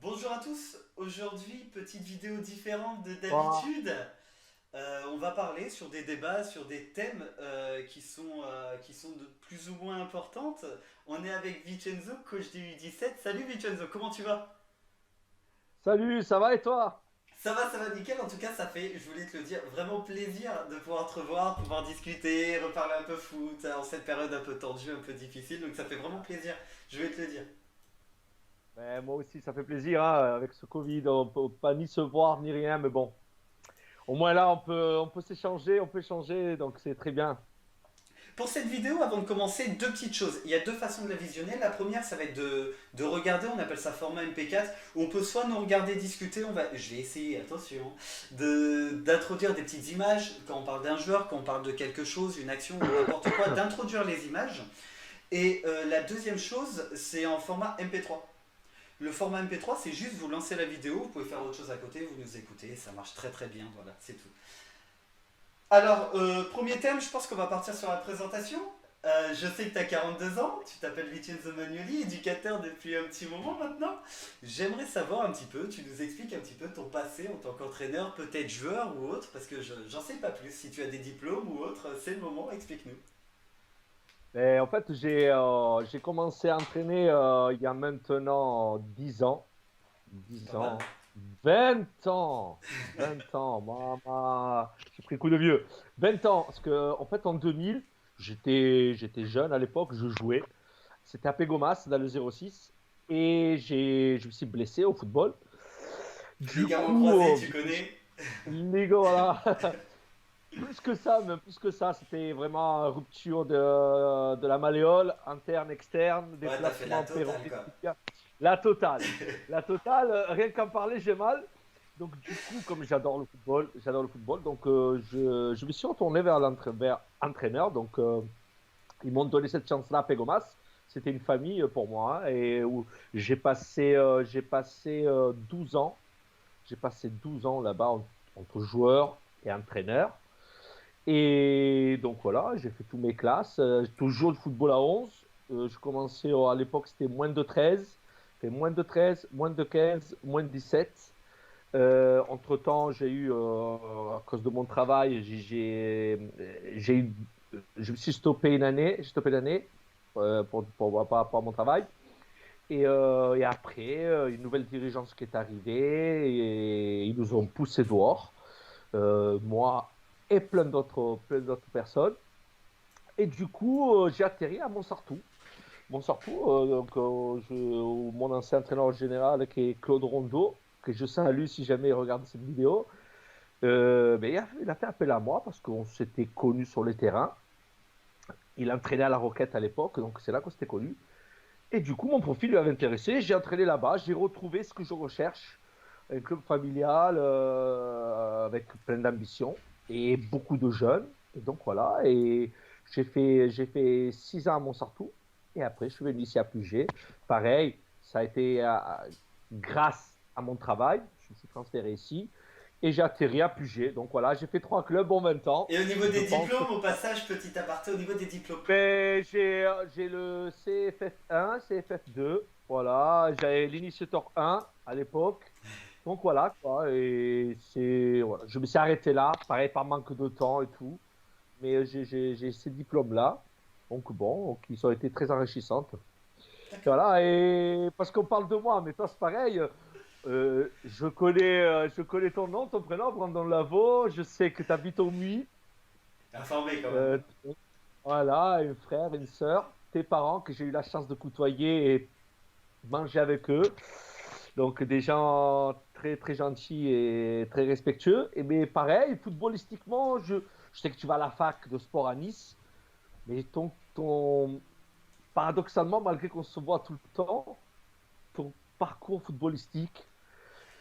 Bonjour à tous, aujourd'hui petite vidéo différente de Ah, d'habitude. On va parler sur des débats, sur des thèmes qui sont de plus ou moins importantes. On est avec Vincenzo, coach du U17. Salut Vincenzo, comment tu vas? salut, ça va et toi? Ça va nickel. En tout cas, ça fait, je voulais te le dire, vraiment plaisir de pouvoir te revoir, pouvoir discuter, reparler un peu foot en cette période un peu tendue, un peu difficile. Donc ça fait vraiment plaisir, je vais te le dire. Moi aussi, ça fait plaisir, hein, avec ce Covid, on peut pas ni se voir ni rien, mais bon, au moins là, on peut s'échanger, on peut échanger, donc c'est très bien. Pour cette vidéo, avant de commencer, deux petites choses. Il y a deux façons de la visionner. La première, ça va être de regarder, on appelle ça format MP4, où on peut soit nous regarder discuter, je vais essayer, attention, d'introduire des petites images, quand on parle d'un joueur, quand on parle de quelque chose, une action ou n'importe quoi, d'introduire les images. Et la deuxième chose, c'est en format MP3. Le format MP3, c'est juste vous lancez la vidéo, vous pouvez faire autre chose à côté, vous nous écoutez, ça marche très très bien, voilà, c'est tout. Alors, premier thème, je pense qu'on va partir sur la présentation. Je sais que tu as 42 ans, tu t'appelles Vincenzo Magnoli, éducateur depuis un petit moment maintenant. J'aimerais savoir un petit peu, tu nous expliques un petit peu ton passé en tant qu'entraîneur, peut-être joueur ou autre, parce que j'en sais pas plus. Si tu as des diplômes ou autre, c'est le moment, explique-nous. En fait, j'ai commencé à entraîner il y a maintenant 10 ans, C'est 10 pas mal. ans, 20 ans, 20 ans, maman, j'ai pris coup de vieux. 20 ans, parce que en fait, en 2000, j'étais jeune à l'époque, je jouais. C'était à Pégomas, dans le 06. Et je me suis blessé au football. Du Ligament coup, croisé, tu connais. les gars, voilà. Plus que ça, même plus que ça, c'était vraiment rupture de la malléole, interne, externe, Ouais, t'as fait la déplacement totale quoi. péroné. La totale. La totale, rien qu'en parler, j'ai mal. Donc, du coup, comme j'adore le football, donc je me suis retourné vers entraîneur. Donc, ils m'ont donné cette chance-là à Pégomas. C'était une famille pour moi, hein, et où j'ai passé 12 ans. J'ai passé 12 ans là-bas entre joueur et entraîneur. Et donc voilà, j'ai fait toutes mes classes. Toujours le football à 11. Je commençais à l'époque, c'était moins de 13. Fait moins de 13, moins de 15, moins de 17. Entre-temps, à cause de mon travail, je me suis stoppé une année. J'ai stoppé l'année par rapport à mon travail. Et après, une nouvelle dirigeance qui est arrivée et ils nous ont poussé dehors, moi et plein d'autres personnes. Et du coup, j'ai atterri à Montsartou. Montsartou, mon ancien entraîneur général qui est Claude Rondeau, que je salue si jamais il regarde cette vidéo. Mais il a fait appel à moi parce qu'on s'était connus sur les terrains. Il entraînait à la Roquette à l'époque, donc c'est là qu'on s'était connus. Et du coup, mon profil lui avait intéressé. J'ai entraîné là-bas. J'ai retrouvé ce que je recherche. Un club familial avec plein d'ambition et beaucoup de jeunes. Et donc voilà. Et j'ai fait 6 ans à Montsartou. Et après, je suis venu ici à Puget. Pareil, ça a été grâce à mon travail. Je me suis transféré ici. Et j'ai atterri à Puget. Donc voilà, j'ai fait 3 clubs en 20 ans. Et au niveau Je des pense que diplômes, au passage, petit aparté, au niveau des diplômes. j'ai le CFF1, CFF2, voilà, j'avais l'initiateur 1 à l'époque. Donc voilà, quoi, voilà. Je me suis arrêté là, pareil par manque de temps et tout. Mais j'ai ces diplômes-là, donc bon, qui ont été très enrichissantes. D'accord. Voilà, et parce qu'on parle de moi, mais toi c'est pareil. Je connais ton nom, ton prénom, Brandon Lavaux. Je sais que tu habites au Muy. Informé quand même. Euh, Voilà, un frère, une sœur, tes parents que j'ai eu la chance de côtoyer et manger avec eux. Donc des gens très très gentils et très respectueux. Et mais pareil, footballistiquement, je sais que tu vas à la fac de sport à Nice, mais paradoxalement, malgré qu'on se voit tout le temps, ton parcours footballistique,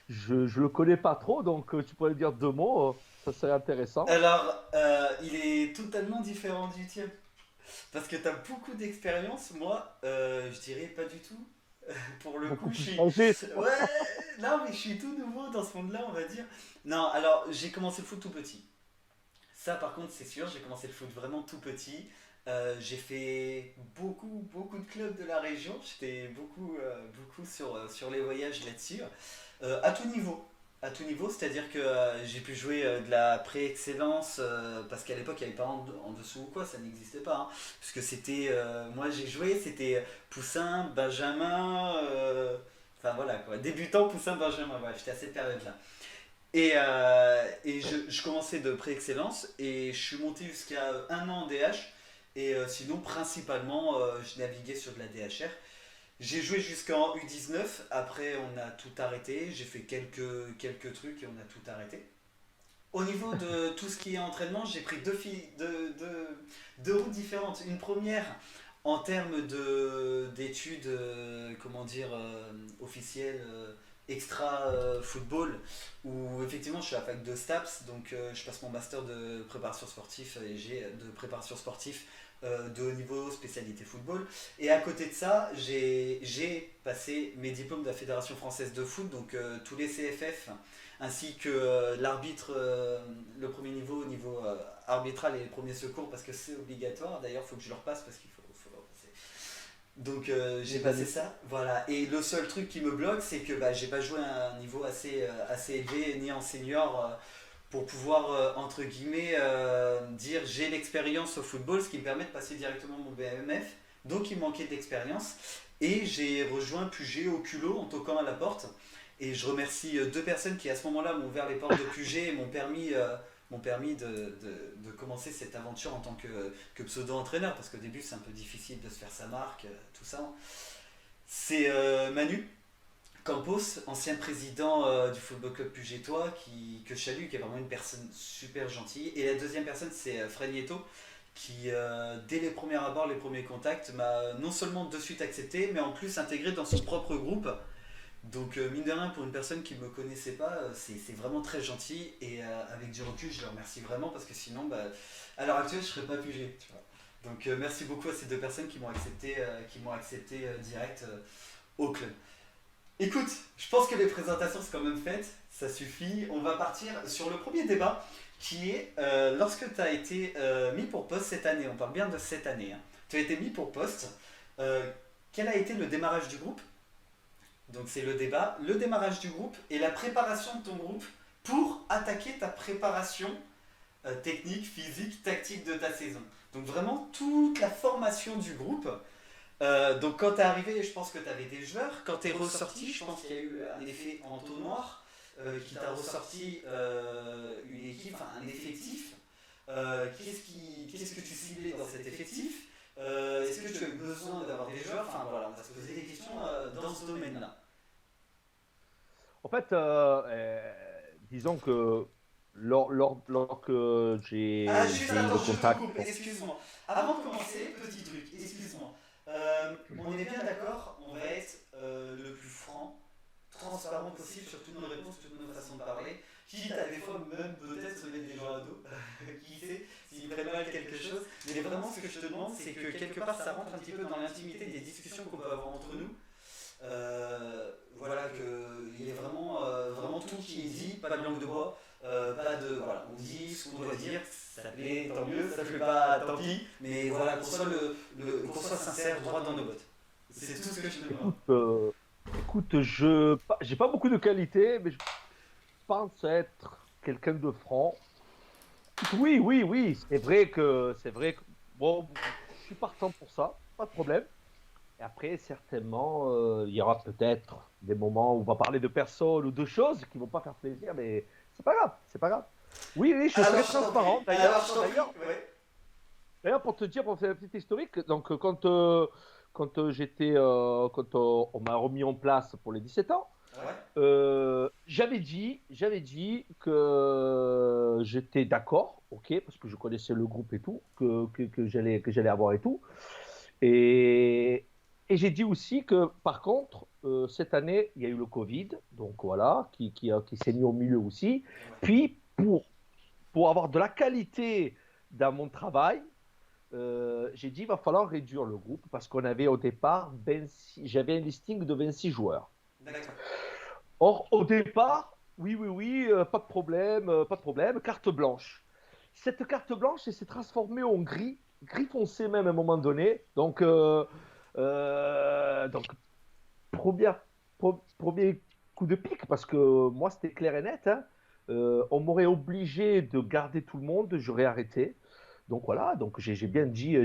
je le connais pas trop, donc tu pourrais dire 2 mots, ça serait intéressant. Alors, il est totalement différent du tien. Parce que tu as beaucoup d'expérience. Moi, je dirais pas du tout. Pour le coup, Beaucoup je plus suis. changé. Ouais, non, mais je suis tout nouveau dans ce monde-là, on va dire. Non, alors, j'ai commencé le foot tout petit. Ça, par contre, c'est sûr, j'ai commencé le foot vraiment tout petit. J'ai fait beaucoup de clubs de la région. J'étais beaucoup sur les voyages là-dessus. À tout niveau. À tout niveau, c'est-à-dire que j'ai pu jouer de la pré-excellence parce qu'à l'époque il n'y avait pas en dessous ou quoi, ça n'existait pas. Hein. Parce que c'était. Moi j'ai joué, c'était Poussin, Benjamin. Enfin voilà quoi. Débutant, Poussin, Benjamin. Voilà, j'étais à cette période-là. Et je commençais de pré-excellence et je suis monté jusqu'à un an en DH. Et sinon, principalement, je naviguais sur de la DHR. J'ai joué jusqu'en U19. Après, on a tout arrêté. J'ai fait quelques trucs et on a tout arrêté. Au niveau de tout ce qui est entraînement, j'ai pris deux routes différentes. Une première en termes d'études, comment dire, officielles, extra football, où effectivement je suis à la fac de STAPS, donc je passe mon master de préparation sportive et j'ai de préparation sportive de haut niveau, spécialité football. Et à côté de ça, j'ai passé mes diplômes de la Fédération française de foot, donc tous les CFF, ainsi que l'arbitre, le premier niveau, au niveau arbitral et les premiers secours, parce que c'est obligatoire. D'ailleurs, il faut que je le repasse parce qu'il faut le repasser. Donc j'ai passé ça, voilà. Et le seul truc qui me bloque, c'est que bah, j'ai pas joué à un niveau assez élevé, ni en senior, pour pouvoir, entre guillemets, dire j'ai l'expérience au football, ce qui me permet de passer directement mon BMF. Donc il me manquait d'expérience. Et j'ai rejoint Puget au culot en toquant à la porte. Et je remercie deux personnes qui à ce moment-là m'ont ouvert les portes de Puget et m'ont permis de commencer cette aventure en tant que pseudo-entraîneur. Parce qu'au début c'est un peu difficile de se faire sa marque, tout ça. C'est Manu Campos, ancien président du Football Club Pugestois, que je salue, qui est vraiment une personne super gentille. Et la deuxième personne, c'est Fred Nieto, qui, dès les premiers abords, les premiers contacts, m'a non seulement de suite accepté, mais en plus intégré dans son propre groupe. Donc, mine de rien, pour une personne qui ne me connaissait pas, c'est vraiment très gentil. Et avec du recul, je le remercie vraiment, parce que sinon, bah, à l'heure actuelle, je ne serais pas Puget. Tu vois. Donc, merci beaucoup à ces deux personnes qui m'ont accepté direct au club. Écoute, je pense que les présentations sont quand même faites, ça suffit. On va partir sur le premier débat qui est lorsque tu as été mis pour poste cette année, on parle bien de cette année, hein. Tu as été mis pour poste, euh, quel a été le démarrage du groupe? Donc c'est le débat, le démarrage du groupe et la préparation de ton groupe pour attaquer ta préparation technique, physique, tactique de ta saison. Donc vraiment toute la formation du groupe. Donc quand t'es arrivé, je pense que t'avais des joueurs. Quand t'es ressorti, je pense qu'il y a eu un effet entonnoir qui t'a ressorti une équipe, enfin un effectif. Qu'est-ce que tu ciblais dans cet effectif? Est-ce que tu as eu besoin d'avoir des joueurs? Enfin voilà, on va se poser des questions dans ce domaine-là. En fait, disons que lors que Ah, j'ai juste eu le attends, je te contact. coupe, excuse-moi. Avant de commencer, petit truc, excuse-moi. On est bien d'accord, on va être le plus franc, transparent possible sur toutes nos réponses, toutes nos façons de parler. Quitte à des fois même peut-être se mettre des gens à dos, qui sait, s'ils prennent mal quelque chose. Mais vraiment, ce que je te demande, c'est que quelque part ça rentre un petit peu dans l'intimité des discussions qu'on peut avoir entre nous. Voilà, qu'il y ait vraiment tout qui est dit, pas de langue de bois, pas de. Voilà, on dit ce qu'on doit dire, ça plaît, tant mieux, ça plaît pas, tant pis, mais voilà, qu'on soit sincère, droit dans nos bottes. C'est tout ce que je te demande. Écoute, j'ai pas beaucoup de qualité, mais je pense être quelqu'un de franc. Oui, oui, oui, c'est vrai que, bon, je suis partant pour ça, pas de problème. Et après, certainement, il y aura peut-être des moments où on va parler de personnes ou de choses qui vont pas faire plaisir, mais c'est pas grave, c'est pas grave. Oui, oui, je Alors serai je t'en prie, transparent. alors je t'en prie, ouais. D'ailleurs, pour te dire, pour faire un petit historique, donc quand on m'a remis en place pour les 17 ans, Ouais, j'avais dit que j'étais d'accord, ok, parce que je connaissais le groupe et tout, que j'allais avoir et tout. Et j'ai dit aussi que, par contre, cette année, il y a eu le Covid, donc voilà, qui s'est mis au milieu aussi. ouais. Puis, pour avoir de la qualité dans mon travail, j'ai dit il va falloir réduire le groupe parce qu'on avait au départ 26, j'avais un listing de 26 joueurs. D'accord. Or, au départ, oui, oui, oui, pas de problème, carte blanche. Cette carte blanche, elle s'est transformée en gris gris foncé même à un moment donné. Donc première, premier coup de pique, parce que moi, c'était clair et net, hein. On m'aurait obligé de garder tout le monde, j'aurais arrêté. Donc voilà, donc j'ai bien dit,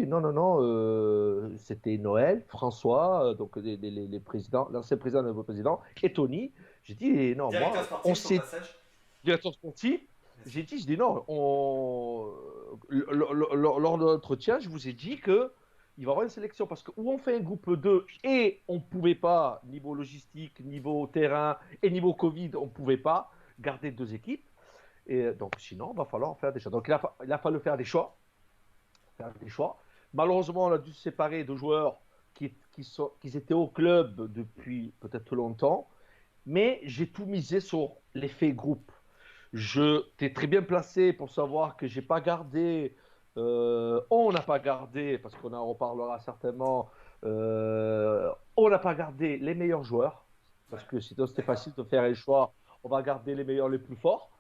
non, non, non, c'était Noël, François, donc les présidents, l'ancien président, le nouveau président, et Tony. J'ai dit, non, Directeur moi, on sportif au s'est passage. directeur sportif. Bien sûr. J'ai dit non, lors de l'entretien, je vous ai dit que il va y avoir une sélection parce que où on fait un groupe 2 et on ne pouvait pas, niveau logistique, niveau terrain et niveau Covid, on ne pouvait pas garder deux équipes. Et donc sinon, il va falloir faire des choix. Donc il a fallu faire des choix. Faire des choix. Malheureusement, on a dû se séparer de joueurs qui étaient au club depuis peut-être longtemps, mais j'ai tout misé sur l'effet groupe. Je t'ai très bien placé pour savoir que j'ai pas gardé, on n'a pas gardé, parce qu'on en reparlera certainement, on n'a pas gardé les meilleurs joueurs, Ouais, parce que sinon c'était d'accord. facile de faire un choix, on va garder les meilleurs, les plus forts.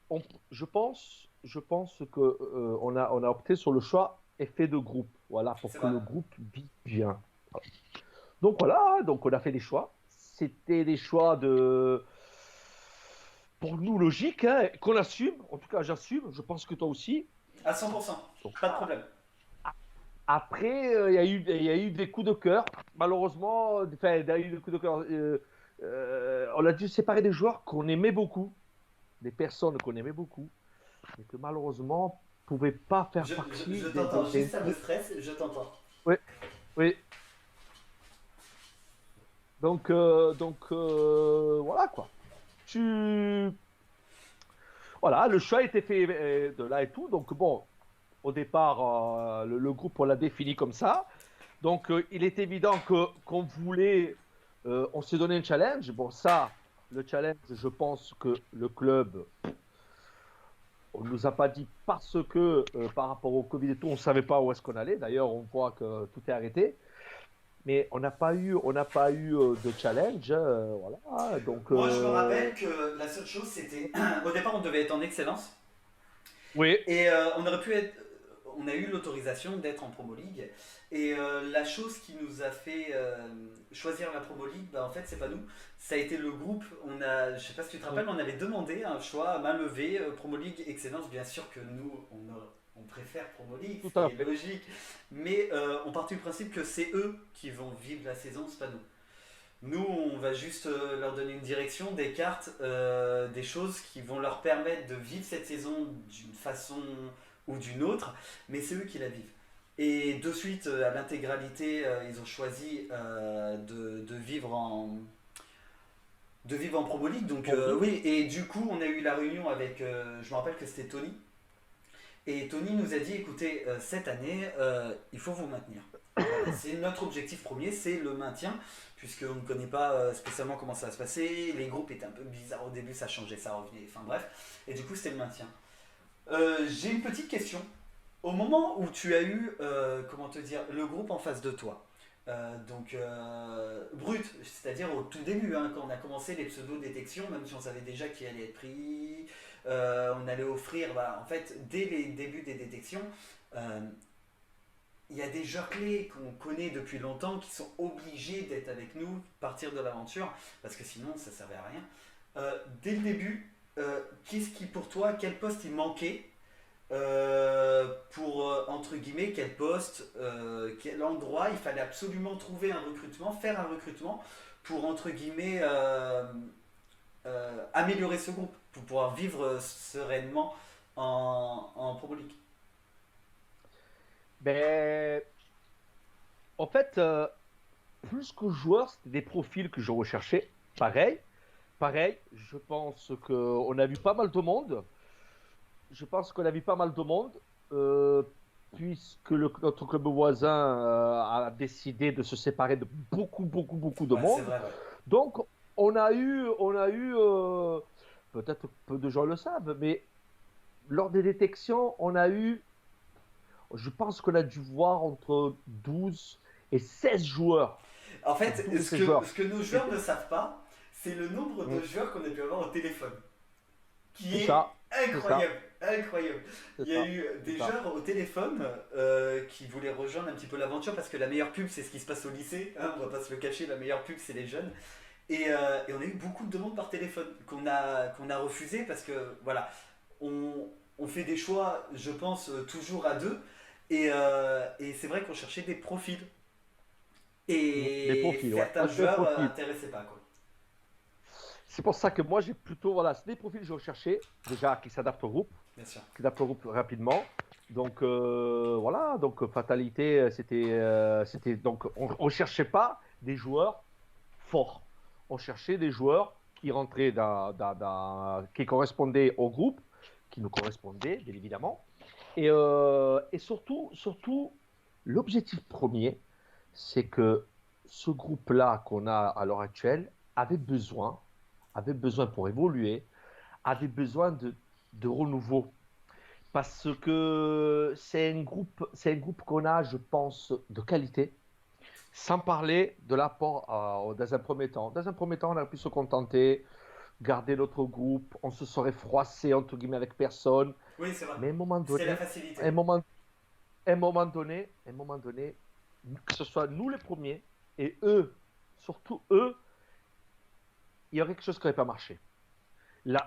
On- je pense que on a opté sur le choix effet de groupe, voilà, pour C'est que vrai. le groupe vive bien. Voilà. Donc voilà, donc on a fait des choix. C'était des choix pour nous logiques, hein, qu'on assume. En tout cas, j'assume. Je pense que toi aussi. À 100%. Donc, Pas de problème. après, il y a eu des coups de cœur. Malheureusement, enfin, il y a eu des coups de cœur. On a dû séparer des joueurs qu'on aimait beaucoup, des personnes qu'on aimait beaucoup, mais que malheureusement ne pouvaient pas faire Je partie t'entends. des Juste ça me groupes. stresse. Je t'entends. Oui, oui. Voilà quoi. Tu, voilà, le choix a été fait de là et tout. Donc bon, au départ, le groupe, on l'a défini comme ça. Donc, il est évident que qu'on voulait, on s'est donné un challenge. Bon, ça, le challenge, je pense que le club, on ne nous a pas dit parce que par rapport au Covid et tout, on ne savait pas où est-ce qu'on allait. D'ailleurs, on voit que tout est arrêté. Mais on n'a pas eu de challenge, voilà. Donc, Moi, je me rappelle que la seule chose, c'était. Au départ, on devait être en excellence. oui, Et on aurait pu être. On a eu l'autorisation d'être en Promo League. Et la chose qui nous a fait choisir la Promo League, bah, en fait, c'est pas nous. Ça a été le groupe. Je sais pas si tu te rappelles, on avait demandé un choix à main levée, Promo League Excellence. Bien sûr que nous, on préfère Promo League, tout ce qui à est fait. logique. Mais on partit du principe que c'est eux qui vont vivre la saison, c'est pas nous. Nous, on va juste leur donner une direction, des cartes, des choses qui vont leur permettre de vivre cette saison d'une façon ou d'une autre, mais c'est eux qui la vivent. Et de suite, à l'intégralité, ils ont choisi de vivre en Promo League. Donc Bon, oui, oui, et du coup, on a eu la réunion avec, je me rappelle que c'était Tony, et Tony nous a dit, écoutez, cette année, il faut vous maintenir. Voilà, c'est notre objectif premier, c'est le maintien, puisqu'on ne connaît pas spécialement comment ça va se passer. Les groupes étaient un peu bizarres au début, ça changeait, ça revenait, enfin bref. Et du coup, c'était le maintien. J'ai une petite question. Au moment où tu as eu, comment te dire, le groupe en face de toi, brut, c'est-à-dire au tout début, hein, quand on a commencé les pseudo-détections, même si on savait déjà qui allait être pris, on allait offrir, bah, en fait, dès les débuts des détections, euh, il y a des joueurs clés qu'on connaît depuis longtemps qui sont obligés d'être avec nous, partir de l'aventure, parce que sinon ça ne servait à rien. Dès le début, qu'est-ce qui pour toi, quel poste il manquait pour, entre guillemets, quel poste, quel endroit il fallait absolument trouver un recrutement, faire un recrutement pour, entre guillemets, améliorer ce groupe, pour pouvoir vivre sereinement en Pro League. ben, en fait, plus que joueurs, c'était des profils que je recherchais. Pareil, pareil, je pense qu'on a vu pas mal de monde. Je pense qu'on a vu pas mal de monde, euh, puisque notre club voisin a décidé de se séparer de beaucoup, beaucoup, beaucoup de Ouais, c'est monde. vrai, ouais. Donc, on a eu peut-être peu de gens le savent, mais lors des détections, je pense qu'on a dû voir entre 12 et 16 joueurs. En Entre fait, 12 et 16 joueurs. ce que nos Et joueurs ne savent pas, c'est le nombre de mm, joueurs qu'on a pu avoir au téléphone, qui c'est est ça, c'est ça. incroyable. Incroyable. C'est Il y a ça, eu c'est des ça. joueurs au téléphone qui voulaient rejoindre un petit peu l'aventure parce que la meilleure pub c'est ce qui se passe au lycée, hein, on va pas se le cacher, la meilleure pub c'est les jeunes. Et on a eu beaucoup de demandes par téléphone qu'on a refusé parce que voilà, on fait des choix, je pense, toujours à deux. Et c'est vrai qu'on cherchait des profils. Des Et profils, ouais. certains Moi, c'est un joueurs profil. intéressaient pas, quoi. C'est pour ça que moi, j'ai plutôt, voilà, c'est des profils que je recherchais, déjà, qui s'adaptent au groupe, Bien sûr. qui s'adaptent au groupe rapidement. Donc, voilà, donc, fatalité, donc, on cherchait pas des joueurs forts. On cherchait des joueurs qui rentraient qui correspondaient au groupe, qui nous correspondaient, bien évidemment. Et surtout, l'objectif premier, c'est que ce groupe-là qu'on a à l'heure actuelle avait besoin, avait besoin pour évoluer, avait besoin de renouveau. Parce que c'est un groupe qu'on a, je pense, de qualité, sans parler de l'apport dans un premier temps. Dans un premier temps, on a pu se contenter, garder notre groupe, on se serait froissé, entre guillemets, avec personne. Oui, c'est vrai. Mais à un moment C'était la donné, à un facilité. moment, à un moment donné, que ce soit nous les premiers et eux, surtout eux, il y aurait quelque chose qui n'aurait pas marché.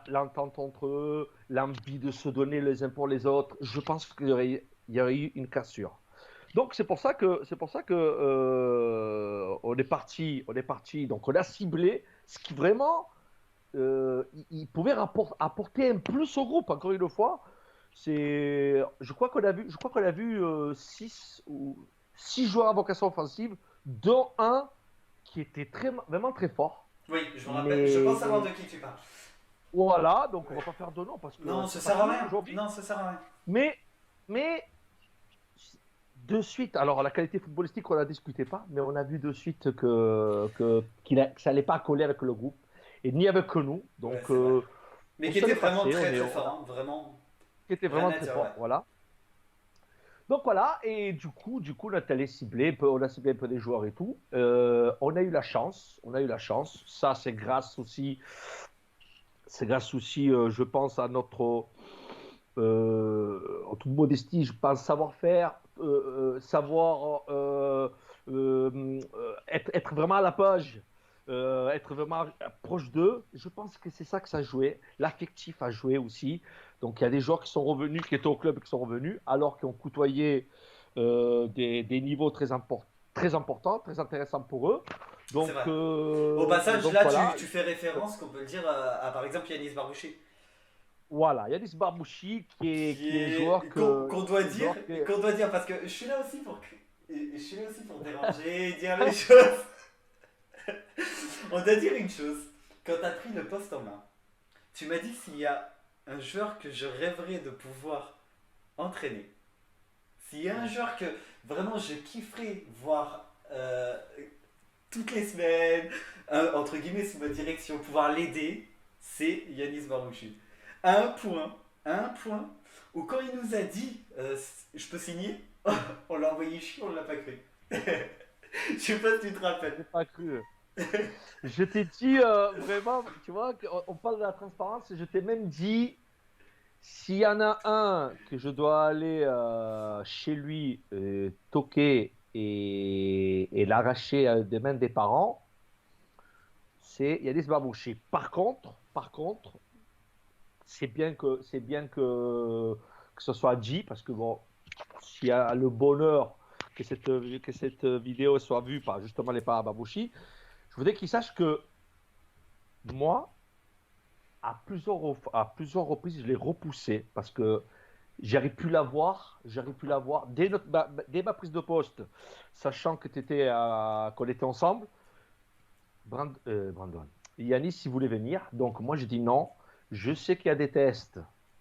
L'entente entre eux, l'envie de se donner les uns pour les autres, je pense qu'il y aurait eu une cassure. Donc c'est pour ça que on est parti, donc on a ciblé ce qui vraiment il pouvait apporter un plus au groupe. Encore une fois, je crois qu'on a vu six joueurs à vocation offensive, dont un qui était vraiment très fort. Oui, je me rappelle. Je pense savoir de Mais qui tu parles. voilà, donc on Ouais. va pas faire de nom parce que Non, ça c'est sert à facile rien. aujourd'hui. Non, ça sert à rien. Mais, mais de suite, alors la qualité footballistique, on la discutait pas, mais on a vu de suite que ça allait pas coller avec le groupe et ni avec nous. Ouais, Donc c'est vrai. Mais on qui s'en était est vraiment passé, très très fort, hein. Vraiment. qui était Rien vraiment à très dire, ouais. fort, voilà. Donc voilà, et du coup, on a allé cibler, on a ciblé un peu des joueurs et tout. On a eu la chance. Ça, c'est grâce aussi, je pense, à notre, en toute modestie, je pense savoir-faire, savoir être vraiment à la page, être vraiment proche d'eux. Je pense que c'est ça que ça a joué. L'affectif a joué aussi. Donc il y a des joueurs qui sont revenus, qui étaient au club et qui sont revenus, alors qu'ils ont côtoyé des niveaux très importants, très intéressants pour eux. C'est Donc, vrai. Au euh, passage, donc là, tu, voilà. tu fais référence, qu'on peut le dire, par exemple, Yanis Barbouchi. Voilà, Yanis Barbouchi qui est un joueur Qu'on doit un dire, joueur qui est- qu'on doit dire, parce que je suis là aussi pour déranger, dire les choses. On doit dire une chose. Quand t'as pris le poste en main, tu m'as dit que s'il y a un joueur que je rêverais de pouvoir entraîner, s'il y a un joueur que vraiment je kifferais voir toutes les semaines, entre guillemets sous ma direction, pouvoir l'aider, c'est Yanis Barouchi. À un point, à un point, où quand il nous a dit je peux signer, on l'a envoyé chier, on l'a pas cru. Je sais pas si tu te rappelles. j'ai pas cru. Je t'ai dit vraiment, tu vois, on parle de la transparence, je t'ai même dit, s'il y en a un que je dois aller chez lui toquer et l'arracher des mains des parents, c'est Yanis Barbouchi. Par contre, c'est bien que ce soit dit, parce que bon, s'il y a le bonheur que cette vidéo soit vue par justement les parents Barbouchi, je voudrais qu'ils sachent que moi, à plusieurs reprises, je l'ai repoussé parce que j'aurais pu l'avoir dès ma prise de poste, sachant qu'on était ensemble. Brandon, Yanis, s'il voulait venir, donc moi je dis non. Je sais qu'il y a des tests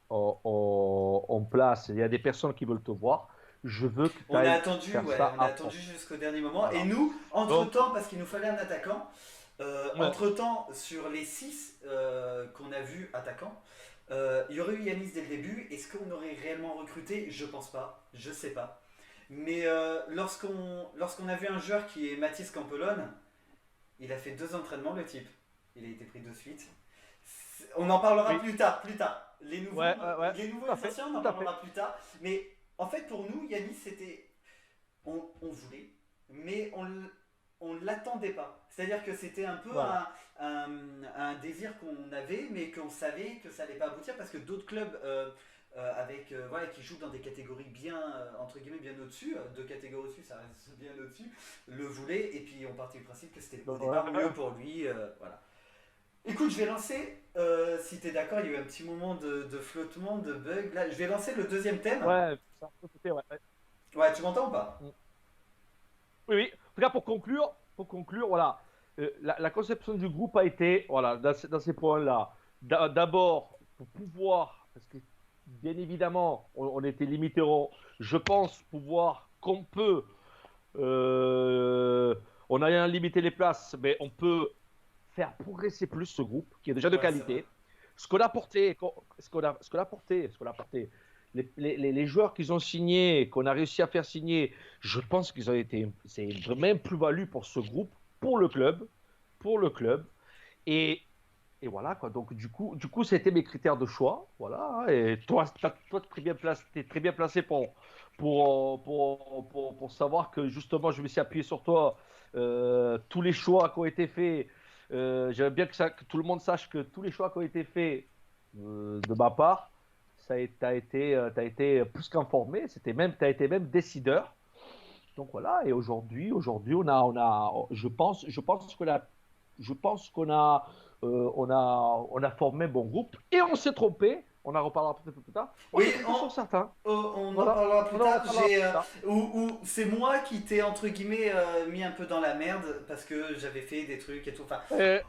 en place, il y a des personnes qui veulent te voir. Je veux que tu On a ailles attendu, faire ouais, ça on a à fond. attendu jusqu'au dernier moment. Et Voilà. nous, Donc, entre-temps, parce qu'il nous fallait un attaquant, ouais, entre-temps, sur les 6 qu'on a vus attaquants, il y aurait eu Yanis dès le début. Est-ce qu'on aurait réellement recruté? Je pense pas, je sais pas. Mais lorsqu'on a vu un joueur qui est Mathis Campelone, il a fait 2 entraînements, le type. Il a été pris de suite. On en parlera oui, plus tard, plus tard. Ouais, ouais, ouais, Les nouveaux tout à fait, licenciés, on en tout à fait. parlera plus tard. Mais en fait, pour nous, Yanis, c'était. On voulait, mais on ne l'attendait pas. C'est-à-dire que c'était un peu Voilà. un désir qu'on avait, mais qu'on savait que ça allait pas aboutir parce que d'autres clubs voilà, qui jouent dans des catégories bien, entre guillemets, bien au-dessus, deux catégories au-dessus, ça reste bien au-dessus, le voulaient, et puis on partait du principe que c'était au Donc, ouais, départ ouais. mieux pour lui. Voilà. Écoute, je vais lancer, si t'es d'accord, il y a eu un petit moment de flottement, de bug. Là, je vais lancer le deuxième thème. Ouais, ça, c'était, ouais, ouais. Ouais, tu m'entends ou pas? Mm. Oui, oui. En tout cas, pour conclure, voilà, la conception du groupe a été, voilà, dans ces points-là. D'abord, pour pouvoir, parce que bien évidemment, on était limité, je pense pouvoir, qu'on peut, euh, on a rien limité les places, mais on peut faire progresser plus ce groupe, qui est déjà de Ouais, c'est vrai. qualité. Ce qu'on a porté, ce qu'on a porté, les joueurs qu'ils ont signés, qu'on a réussi à faire signer, je pense qu'ils ont été, c'est vraiment une plus-value pour ce groupe, pour le club. Et, et voilà quoi. Donc du coup, c'était mes critères de choix. Voilà. Et toi, toi, t'es très bien placé pour savoir que justement, je me suis appuyé sur toi. Tous les choix qui ont été faits, j'aimerais bien que tout le monde sache que tous les choix qui ont été faits de ma part, t'as été plus qu'informé. T'as été même décideur. Donc voilà. Et aujourd'hui, je pense je pense on a formé un bon groupe et on s'est trompé. On en reparlera peut-être plus tard. On Oui, s'est trompé sur certains. on en Voilà, parlera plus on en tard. reparlera plus tard. Ou c'est moi qui t'ai entre guillemets mis un peu dans la merde parce que j'avais fait des trucs et tout. Enfin, Euh,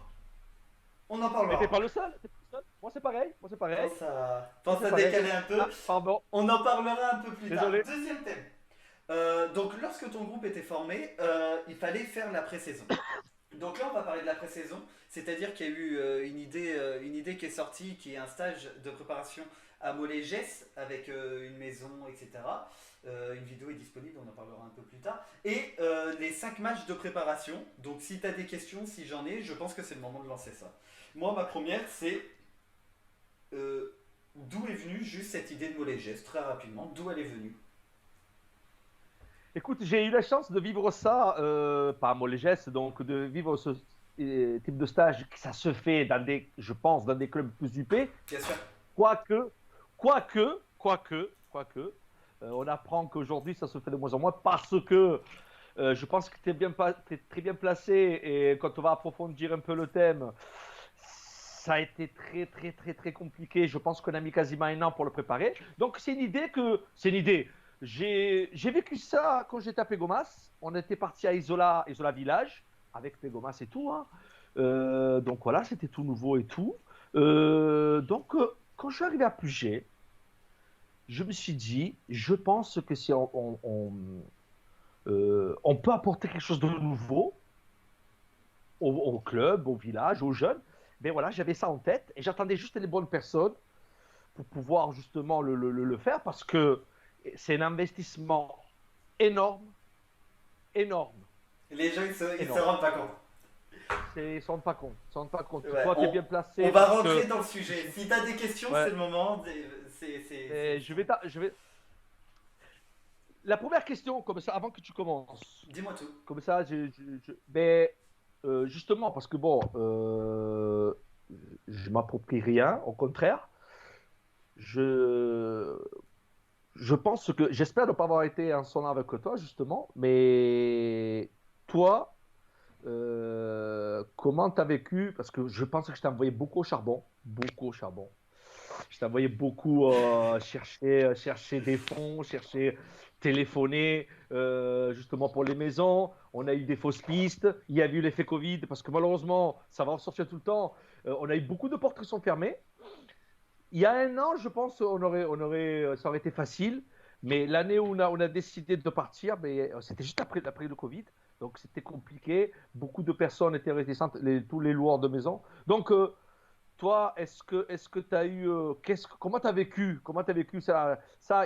on en mais t'es parlera. pas le seul, t'es pas le seul. Moi c'est pareil, moi c'est pareil, moi Pense c'est à pareil. décaler un peu. Ah, pardon, On en parlera un peu plus tard. désolé. Deuxième thème. Donc, lorsque ton groupe était formé, il fallait faire la pré-saison. Donc là, on va parler de la pré-saison, c'est-à-dire qu'il y a eu une idée qui est sortie, qui est un stage de préparation à Mollet-Gess avec une maison, etc. Une vidéo est disponible, on en parlera un peu plus tard. Et les 5 matchs de préparation. Donc si tu as des questions, si j'en ai, je pense que c'est le moment de lancer ça. Moi, ma première, c'est d'où est venue juste cette idée de Mollet-Gess, très rapidement, d'où elle est venue. Écoute, j'ai eu la chance de vivre ça, pas à Molégès, donc de vivre ce type de stage, ça se fait dans des, je pense, dans des clubs plus UP. Bien sûr. Quoique, quoique, on apprend qu'aujourd'hui ça se fait de moins en moins parce que je pense que tu es, t'es très bien placé et quand on va approfondir un peu le thème, ça a été très compliqué. Je pense qu'on a mis quasiment un an pour le préparer. Donc c'est une idée. J'ai vécu ça quand j'étais à Pégomas. On était parti à Isola Village avec Pégomas et tout, hein. Donc voilà, c'était tout nouveau et tout. Quand je suis arrivé à Puget, je me suis dit, je pense que si on peut apporter quelque chose de nouveau au club, au village, aux jeunes, ben voilà, j'avais ça en tête et j'attendais juste les bonnes personnes pour pouvoir justement le faire parce que c'est un investissement énorme, énorme, Les gens, ils se énorme. rendent pas compte. Ils ne s'en rendent pas compte. Ils s'en rendent pas compte. Ouais, Toi, tu es bien on placé va parce rentrer que dans le sujet. Si t'as des questions, c'est ouais, le moment. je vais. La première question, comme ça, avant que tu commences, Dis-moi tout. comme ça, ben, justement, parce que bon, je m'approprie rien, au contraire, je, je pense que, j'espère ne pas avoir été insolent avec toi, justement, mais toi, comment tu as vécu, parce que je pense que je t'ai envoyé beaucoup au charbon. Je t'ai envoyé beaucoup chercher des fonds, chercher, téléphoner, justement pour les maisons. On a eu des fausses pistes. Il y a eu l'effet Covid, parce que malheureusement, ça va ressortir tout le temps. On a eu beaucoup de portes qui sont fermées. Il y a un an, je pense, ça aurait été facile. Mais l'année où on a décidé de partir, mais, c'était juste après le Covid. Donc c'était compliqué. Beaucoup de personnes étaient réticentes, tous les loueurs de maison. Donc, toi, est-ce que tu as eu, comment t'as vécu ça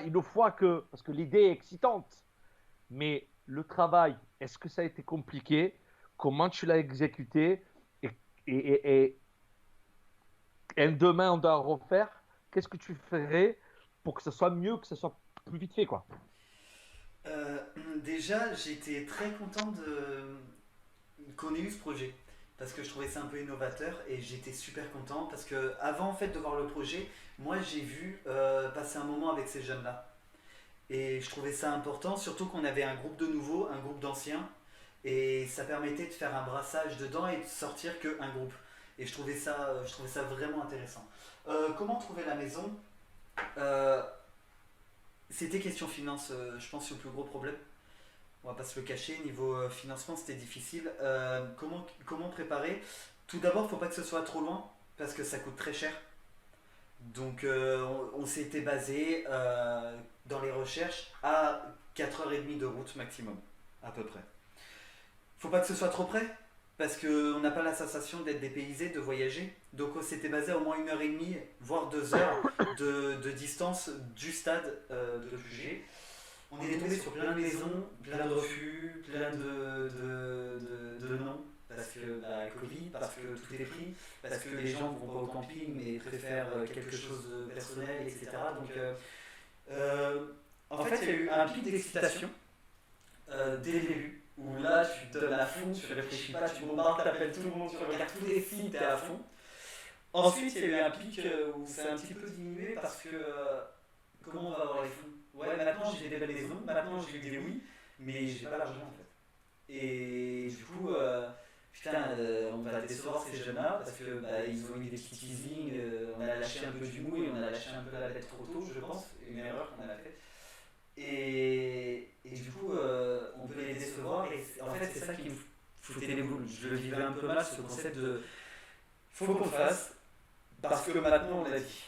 une fois que, parce que l'idée est excitante, mais le travail, est-ce que ça a été compliqué? Comment tu l'as exécuté? Et, et, et, et un demain, on doit refaire. qu'est-ce que tu ferais pour que ce soit mieux, que ce soit plus vite fait, quoi? Euh, Déjà, j'étais très content qu'on ait eu ce projet parce que je trouvais ça un peu innovateur et j'étais super content parce que avant en fait de voir le projet, moi j'ai vu passer un moment avec ces jeunes-là et je trouvais ça important, surtout qu'on avait un groupe de nouveaux, un groupe d'anciens et ça permettait de faire un brassage dedans et de sortir qu'un groupe. Et je trouvais ça vraiment intéressant. Comment trouver la maison? Euh, C'était question finance, je pense, le plus gros problème. On va pas se le cacher, niveau financement, c'était difficile. Comment préparer? Tout d'abord, faut pas que ce soit trop loin, parce que ça coûte très cher. Donc, on s'était basé dans les recherches à 4h30 de route maximum, à peu près. Faut pas que ce soit trop près, parce qu'on n'a pas la sensation d'être dépaysé, de voyager. Donc, on s'était basé à au moins 1h30, voire 2 heures de distance du stade de Puget. On est tombé sur plein de maisons, plein de refus, plein de non. Parce que Covid, parce que tout est pris, parce que les gens ne vont pas au camping mais préfèrent quelque chose de personnel, etc. Donc, en fait, il y a eu un pic d'excitation dès le début, où là, tu te donnes à fond, tu réfléchis pas, tu bombardes, t'appelles tout le monde, tu regardes tous les sites, t'es à fond. Ensuite, il y a eu un pic où c'est un petit peu diminué parce que comment on va avoir les fonds? Ouais, maintenant j'ai des belles maisons, maintenant j'ai eu des oui, mais j'ai pas l'argent en fait. Et du coup, putain, on va décevoir ces jeunes-là parce que ils ont eu des petits teasings, on a lâché un peu du mou et on a lâché un peu la bête trop tôt, je pense, une erreur qu'on a faite. Et du coup, on peut les décevoir et en fait, c'est ça qui me foutait les boules. Je le vivais un peu mal, ce concept de faut qu'on le fasse parce que maintenant on l'a dit.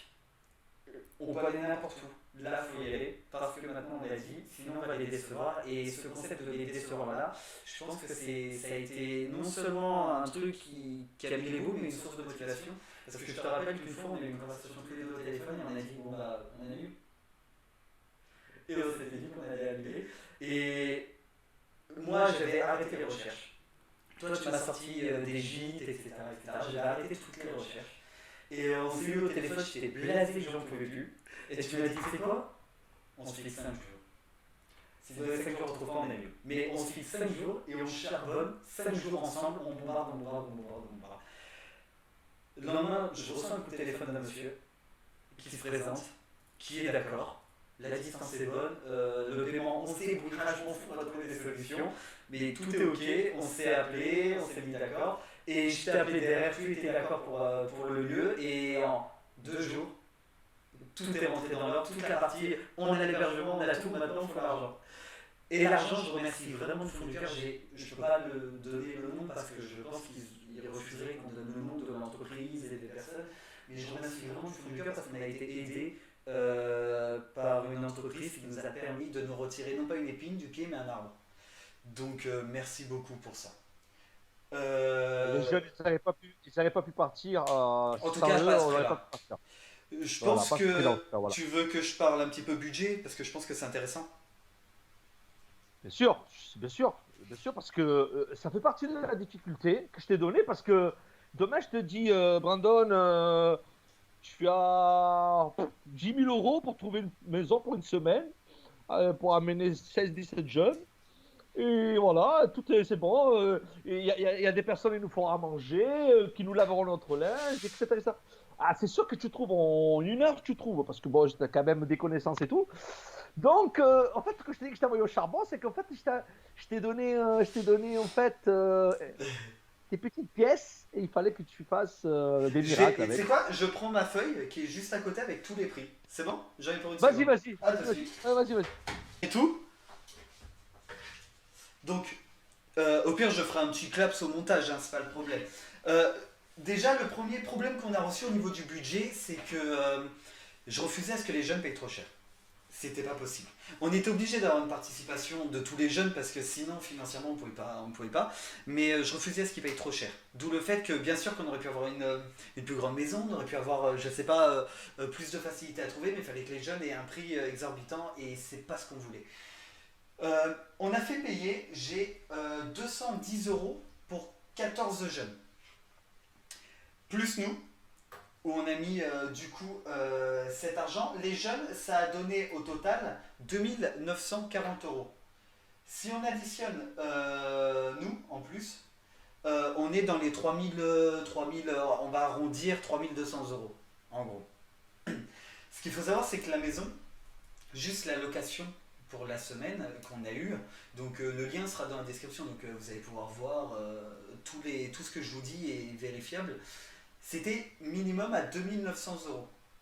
On peut aller n'importe où. Là, il faut y aller parce que maintenant on l'a dit, sinon on va les décevoir. Et ce concept de les décevoir là, je pense que ça a été non seulement un truc qui a mis les boules, mais une source de motivation. Parce que je te rappelle qu'une fois, on a eu une conversation tous les deux au téléphone et on a dit bon bah, on annule. Et on s'était dit qu'on allait annuler. Et moi, j'avais arrêté les recherches. Toi, tu m'as sorti des gîtes, etc. J'avais arrêté toutes les recherches. Et on s'est eu au téléphone, j'étais blasé, j'en pouvais plus. Et tu m'as dit, c'est quoi? On se fixe 5 jours. Si dans les 5 jours on trouve pas, on annule. Mais on se fixe 5 jours et on charbonne 5 jours ensemble, on bombarde, on bombarde, on bombarde, on bombarde. Le lendemain, je reçois un coup de téléphone d'un monsieur qui se présente, qui est d'accord. La distance est bonne, le paiement, on s'est bouillage, on va trouver des solutions, mais tout est ok, on s'est appelé, on s'est mis d'accord, et je t'ai appelé derrière, tu étais d'accord pour le lieu, et en 2 jours, tout est rentré dans l'ordre, toute la partie, on a l'hébergement, on a tout, maintenant il faut l'argent. Et l'argent, je remercie vraiment du fond du cœur, je ne peux pas le donner le nom parce que je pense qu'ils refuseraient qu'on donne le nom de l'entreprise et des personnes, mais je remercie vraiment du fond du cœur parce qu'on a été aidés par une entreprise qui nous a permis de nous retirer non pas une épine du pied mais un arbre. Donc merci beaucoup pour ça. Les Euh, jeunes, ils n'auraient pas pu partir. En tout Sans cas, pas eux, à ce on n'aurait pas prix-là. pu partir. Je Voilà, pense pas ce prix-là, en que tout cas, voilà. tu veux que je parle un petit peu budget parce que je pense que c'est intéressant. Bien sûr, bien sûr, parce que ça fait partie de la difficulté que je t'ai donnée, parce que demain, je te dis, Brandon, tu as 10 000 euros pour trouver une maison pour une semaine, pour amener 16-17 jeunes. Et voilà, c'est bon. Il y a des personnes qui nous feront à manger, qui nous laveront notre linge, etc., etc. Ah, c'est sûr que tu trouves en 1 heure, tu trouves, parce que bon, tu as quand même des connaissances et tout. Donc, en fait, ce que je t'ai dit que je t'ai envoyé au charbon, c'est qu'en fait, je t'ai donné en fait des petites pièces et il fallait que tu fasses des miracles Tu sais avec. quoi? Je prends ma feuille qui est juste à côté avec tous les prix. C'est bon? J'arrive pour une Vas-y, seconde. vas-y, Ah, vas-y, tout de vas-y, suite. ouais, vas-y, vas-y. Et tout? Donc, au pire, je ferai un petit claps au montage, hein, c'est pas le problème. Euh, Déjà, le premier problème qu'on a reçu au niveau du budget, c'est que je refusais à ce que les jeunes payent trop cher. C'était pas possible. On était obligé d'avoir une participation de tous les jeunes parce que sinon, financièrement, on pouvait pas. On pouvait pas. Mais je refusais à ce qu'ils payent trop cher. D'où le fait que, bien sûr, qu'on aurait pu avoir une plus grande maison, on aurait pu avoir, je sais pas, plus de facilité à trouver, mais il fallait que les jeunes aient un prix exorbitant et c'est pas ce qu'on voulait. On a fait payer, j'ai 210 euros pour 14 jeunes. Plus nous. où on a mis du coup cet argent. Les jeunes, ça a donné au total 2 940 euros. Si on additionne nous, en plus, on est dans les 3000, on va arrondir 3200 euros, en gros. Ce qu'il faut savoir, c'est que la maison, juste la location pour la semaine qu'on a eue, donc le lien sera dans la description, donc vous allez pouvoir voir tout ce que je vous dis est vérifiable. C'était minimum à 2900 €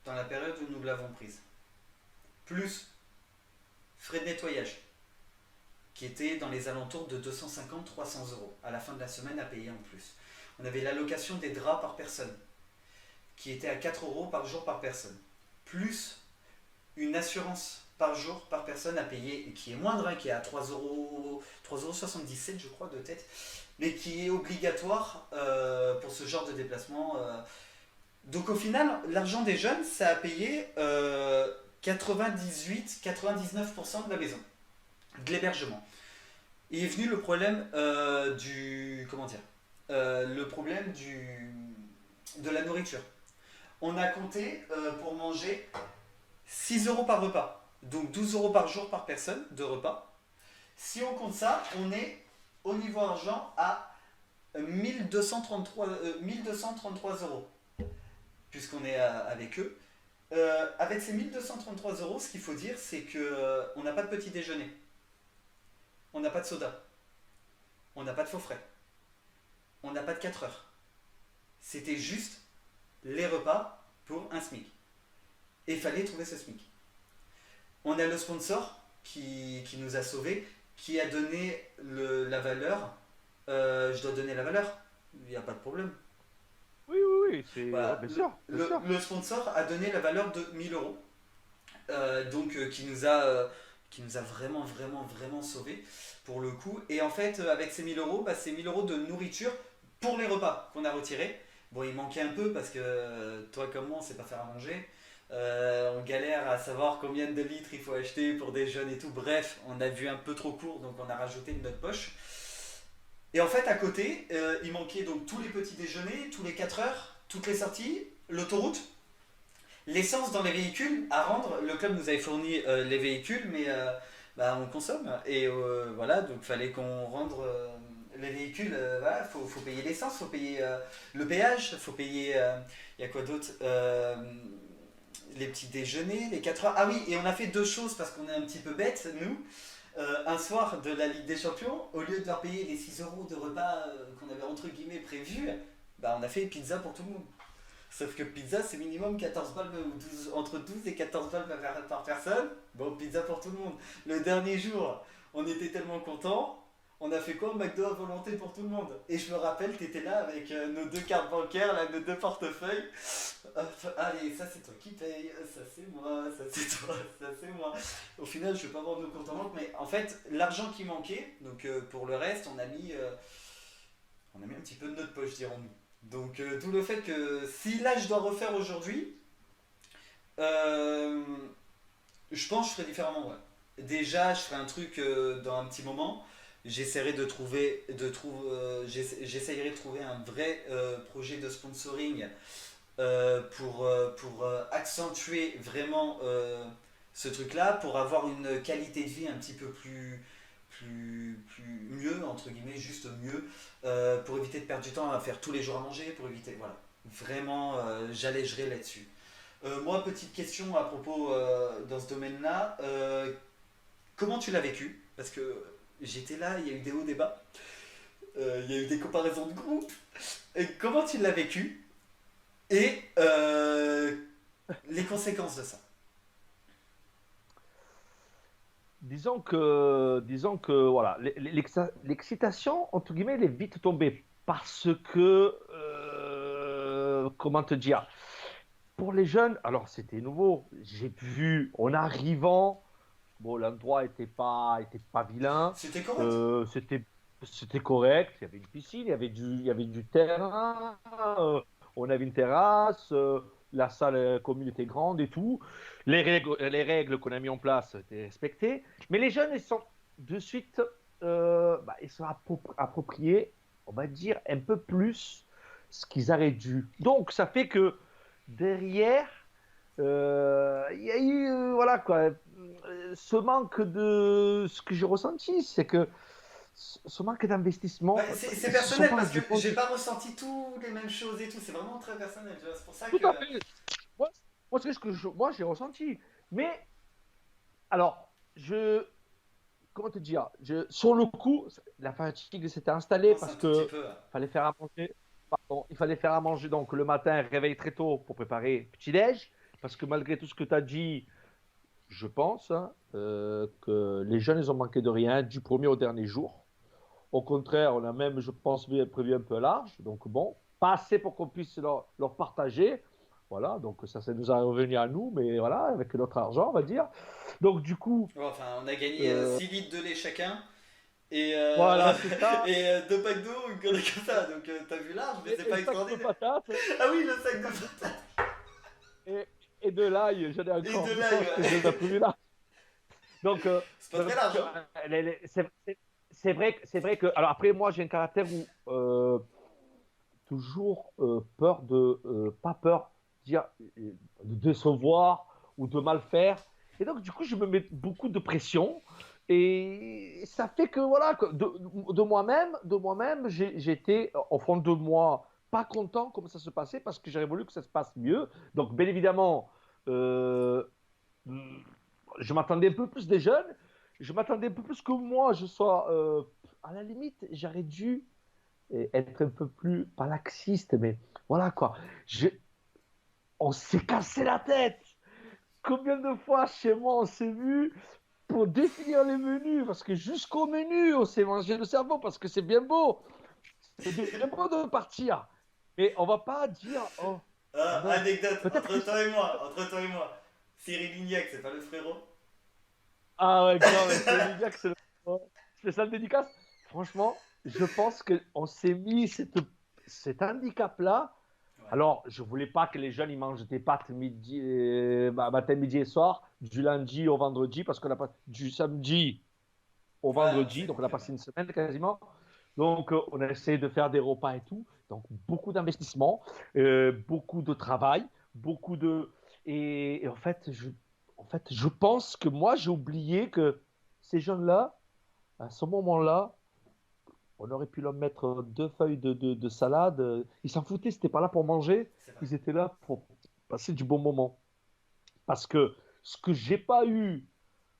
dans la période où nous l'avons prise. Plus frais de nettoyage, qui était dans les alentours de 250-300 € à la fin de la semaine à payer en plus. On avait l'allocation des draps par personne, qui était à 4 € par jour par personne. Plus une assurance par jour par personne à payer, et qui est moindre, hein, qui est à 3,77 € je crois de tête, mais qui est obligatoire pour ce genre de déplacement. Donc au final, l'argent des jeunes, ça a payé 98-99% de la maison, de l'hébergement. Et est venu le problème du... Comment dire le problème de la nourriture. On a compté pour manger 6 € par repas. Donc 12 € par jour par personne de repas. Si on compte ça, on est au niveau argent à 1233 €. Puisqu'on est avec eux. Avec ces 1233 €, ce qu'il faut dire, c'est que on n'a pas de petit déjeuner. On n'a pas de soda. On n'a pas de faux frais. On n'a pas de 4 heures. C'était juste les repas pour un SMIC. Et il fallait trouver ce SMIC. On a le sponsor qui nous a sauvés, qui a donné la valeur. Je dois donner la valeur, il n'y a pas de problème. Oui, oui, oui, Voilà. bien sûr, bien sûr. Le sponsor a donné la valeur de 1000 €. Donc qui nous a vraiment, vraiment, vraiment sauvés pour le coup. Et en fait, avec ces 1000 €, bah, c'est 1000 € de nourriture pour les repas qu'on a retirés. Bon, il manquait un peu parce que toi comme moi, on sait pas faire à manger. On galère à savoir combien de litres il faut acheter pour des jeunes et tout. Bref, on a vu un peu trop court, donc on a rajouté de notre poche. Et en fait, à côté, il manquait donc tous les petits déjeuners, tous les 4 heures, toutes les sorties, l'autoroute, l'essence dans les véhicules à rendre. Le club nous avait fourni les véhicules, mais bah, on consomme. Et voilà, donc il fallait qu'on rende les véhicules. Voilà, faut payer l'essence, faut payer le péage, faut payer. Il y a quoi d'autre les petits déjeuners, les 4 heures. Ah oui, et on a fait deux choses parce qu'on est un petit peu bêtes, nous. Un soir de la Ligue des Champions, au lieu de leur payer les 6 € de repas qu'on avait entre guillemets prévus, bah on a fait pizza pour tout le monde. Sauf que pizza c'est minimum 14 balles, ou 12, entre 12 et 14 balles par personne. Bon, pizza pour tout le monde. Le dernier jour, on était tellement contents. On a fait quoi? McDo à volonté pour tout le monde. Et je me rappelle, t'étais là avec nos deux cartes bancaires, là, nos deux portefeuilles. Allez, ça c'est toi qui paye, ça c'est moi, ça c'est toi, ça c'est moi. Au final, je vais pas vendre nos comptes en banque, mais en fait, l'argent qui manquait, donc pour le reste, on a mis un petit peu de notre poche, dirons-nous. Donc, d'où le fait que si là je dois refaire aujourd'hui, euh, je pense que je ferai différemment. Ouais. Déjà, je ferai un truc dans un petit moment. J'essaierai j'essaierai de trouver un vrai projet de sponsoring pour accentuer vraiment ce truc-là, pour avoir une qualité de vie un petit peu plus mieux, entre guillemets, juste mieux, pour éviter de perdre du temps à faire tous les jours à manger, pour éviter, voilà. Vraiment, j'allégerai là-dessus. Moi, petite question à propos dans ce domaine-là. Comment tu l'as vécu? Parce que j'étais là, il y a eu des hauts débats, il y a eu des comparaisons de groupe. Et comment tu l'as vécu? Et les conséquences de ça. Voilà, l'excitation, entre guillemets, elle est vite tombée parce que, comment te dire, pour les jeunes, alors c'était nouveau. J'ai vu, en arrivant, bon, l'endroit était pas vilain, C'était correct. euh, c'était, c'était correct. Il y avait une piscine, il y avait du terrain, on avait une terrasse, la salle commune était grande et tout. Les règles qu'on a mis en place étaient respectées. Mais les jeunes, ils sont de suite, ils sont appropriés, on va dire, un peu plus ce qu'ils auraient dû. Donc, ça fait que derrière, il y a eu, voilà quoi, ce manque de. Ce que j'ai ressenti, c'est que ce manque d'investissement, Ouais, c'est ils se sont personnel pas parce que rendus compte. j'ai pas ressenti tous les mêmes choses et tout. C'est vraiment très personnel. Tu vois. C'est pour ça Tout que. à fait. Moi, c'est ce que moi j'ai ressenti. Mais alors, comment te dire, sur le coup, la fatigue s'était installée Commence un parce tout petit que peu. fallait faire à manger. Pardon, il fallait faire à manger donc le matin, réveil très tôt pour préparer petit déj. Parce que malgré tout ce que tu as dit, je pense hein, que les jeunes, ils ont manqué de rien du premier au dernier jour. Au contraire, on a même, je pense, prévu un peu large. Donc bon, pas assez pour qu'on puisse leur partager. Voilà, donc ça nous a revenu à nous, mais voilà, avec notre argent, on va dire. Donc du coup, Ouais, enfin, on a gagné euh, 6 litres de lait chacun et, voilà, c'est ça. et 2 packs d'eau, une connerie comme ça. Donc t'as vu large, mais c'est Et pas le sac de extraordinaire. patates Ah oui, le sac et, de de, patates et, et de l'ail, j'en ai et encore, de je l'ail. pense que je Ouais. les ai prévus là. Donc, C'est pas très large, hein. c'est vrai que. Alors après, moi, j'ai un caractère où toujours peur de. Pas peur dire, de décevoir ou de mal faire. Et donc, du coup, je me mets beaucoup de pression. Et ça fait que, voilà, que de moi-même, j'étais au fond de moi pas content comment ça se passait parce que j'aurais voulu que ça se passe mieux. Donc, bien évidemment, euh, je m'attendais un peu plus des jeunes. Je m'attendais un peu plus que moi, je sois. À la limite, j'aurais dû être un peu plus, pas laxiste, mais voilà quoi. Je, on s'est cassé la tête. Combien de fois chez moi on s'est vu pour définir les menus? Parce que jusqu'au menu, on s'est mangé le cerveau parce que c'est bien beau. C'est bien beau de partir. Mais on va pas dire, oh, Ah, non. anecdote, Peut-être que ça. entre toi et moi. Cyril Lignac, c'est pas le frérot? Ah ouais, grave, c'est Olivia que c'est le spécial dédicace. Franchement, je pense qu'on s'est mis cet handicap-là. Ouais. Alors, je voulais pas que les jeunes ils mangent des pâtes midi, matin, midi et soir, du lundi au vendredi, parce qu'on a pas du samedi au Ouais, non, vendredi, c'est donc on a compliqué, ouais. passé une semaine quasiment. Donc, on a essayé de faire des repas et tout. Donc, beaucoup d'investissement, beaucoup de travail, beaucoup de. Et en fait, je pense que moi, j'ai oublié que ces jeunes-là, à ce moment-là, on aurait pu leur mettre deux feuilles de salade. Ils s'en foutaient, c'était pas là pour manger. C'est vrai. Ils étaient là pour passer du bon moment. Parce que ce que j'ai pas eu,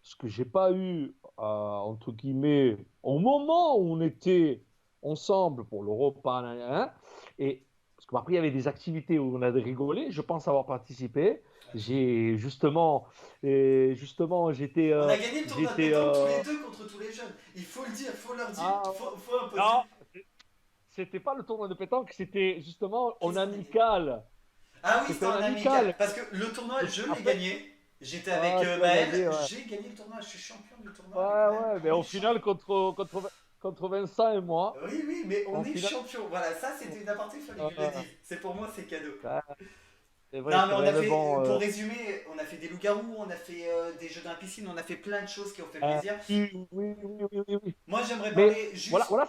ce que j'ai pas eu, entre guillemets, au moment où on était ensemble pour le repas, hein, et parce qu'après il y avait des activités où on a rigolé, je pense avoir participé. Ouais. J'ai justement, j'étais, On a gagné le tournoi de j'étais, pétanque tous les deux contre tous les jeunes. Il faut le dire, faut leur dire, ah, faut un peu dire. non, c'était pas le tournoi de pétanque, c'était justement en Qu'est-ce qu'on a gagné? amical. Ah oui, C'était c'était un en amical. amical. Parce que le tournoi, je l'ai Après, gagné. J'étais avec tu l'as Maël. gagné, ouais. J'ai gagné le tournoi. Je suis champion du tournoi avec Ouais, Maël. ouais, mais On au est final, champion. contre Vincent et moi, Oui, oui, mais on en est finale, champion. Voilà, ça c'était une aparté, il fallait que je le euh, dise. C'est pour moi, c'est cadeau. ouais, Non, mais c'est on vrai, a mais fait, bon, pour résumer, on a fait des loups-garous, on a fait des jeux dans la piscine, on a fait plein de choses qui ont fait plaisir. oui, oui, oui, oui, oui, oui. Moi, j'aimerais Mais parler voilà, juste. voilà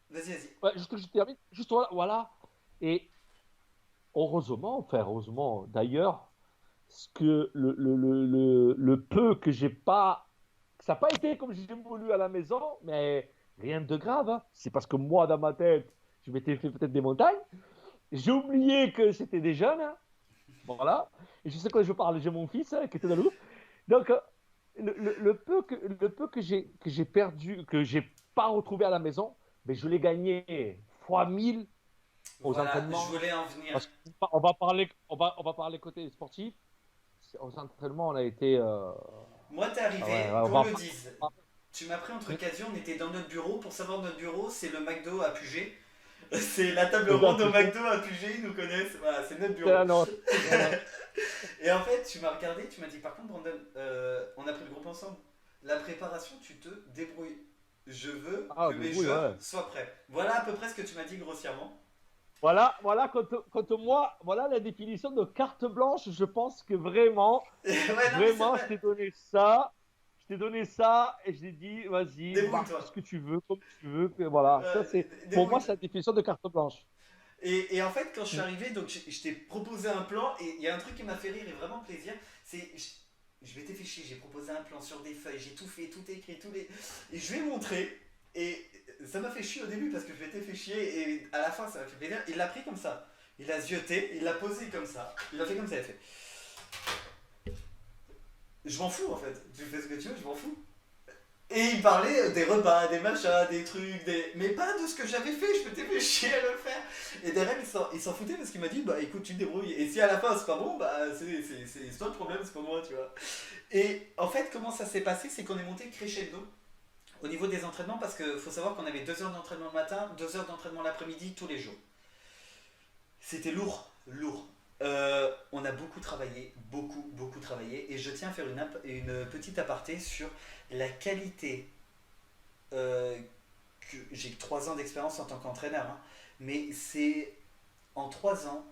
Vas-y, vas-y. ouais, juste que je termine, juste voilà, voilà. Et heureusement, enfin, heureusement, d'ailleurs, ce que le peu que j'ai pas, ça n'a pas été comme j'ai voulu à la maison, mais rien de grave, hein. C'est parce que moi, dans ma tête, je m'étais fait peut-être des montagnes. J'ai oublié que c'était des jeunes, hein. Voilà. Et je sais quand je parle, j'ai mon fils hein, qui était dans le groupe. Donc, le peu que j'ai perdu, que j'ai pas retrouvé à la maison, mais je l'ai gagné fois 1000 aux Voilà, je entraînements. voulais en venir. Parce qu'on va parler côté sportif. Aux entraînements, on a été. Moi, t'es Ah ouais, arrivé, ouais, on qu'on va le pas. dise. Tu m'as pris entre occasions, on était dans notre bureau. Pour savoir notre bureau, c'est le McDo à Puget. C'est la table C'est ça, ronde au tu sais. McDo à Puget, ils nous connaissent. Voilà, c'est notre C'est bureau. la nôtre. Voilà. Et en fait, tu m'as regardé, tu m'as dit par contre, Brandon, on a pris le groupe ensemble. La préparation, tu te débrouilles. Je veux Ah, que mes débrouille, jeunes ouais. soient prêts. Voilà à peu près ce que tu m'as dit grossièrement. Voilà, voilà, quand moi, voilà la définition de carte blanche. Je pense que vraiment, Et ouais, non, mais c'est vraiment, je vrai. t'ai donné ça. Je t'ai donné ça et je t'ai dit, vas-y, marque Débrouille-toi. ce que tu veux, comme tu veux. Que, voilà, ça c'est, pour moi, Débrouille-toi. c'est la définition de carte blanche. Et en fait, quand je suis arrivé, donc je t'ai proposé un plan, et il y a un truc qui m'a fait rire et vraiment plaisir, c'est. Je m'étais fait chier, j'ai proposé un plan sur des feuilles, j'ai tout fait, tout écrit, tous les. Et je lui ai montré, et ça m'a fait chier au début parce que je m'étais fait chier, et à la fin, ça m'a fait plaisir. Il l'a pris comme ça. Il a zioté, il l'a posé comme ça. Il a fait comme ça, il a fait. Je m'en fous en fait. Tu fais ce que tu veux, je m'en fous. Et il parlait des repas, des machins, des trucs, mais pas de ce que j'avais fait, je m'étais fait chier à le faire. Et derrière, il s'en foutait parce qu'il m'a dit, bah écoute, tu te débrouilles. Et si à la fin c'est pas bon, bah c'est toi le problème, c'est pas moi, tu vois. Et en fait, comment ça s'est passé, c'est qu'on est monté crescendo au niveau des entraînements parce qu'il faut savoir qu'on avait 2 heures d'entraînement le matin, 2 heures d'entraînement l'après-midi, tous les jours. C'était lourd, lourd. On a beaucoup travaillé, beaucoup, beaucoup travaillé. Et je tiens à faire une petite aparté sur la qualité. euh, j'ai que 3 ans d'expérience en tant qu'entraîneur, hein, mais c'est en 3 ans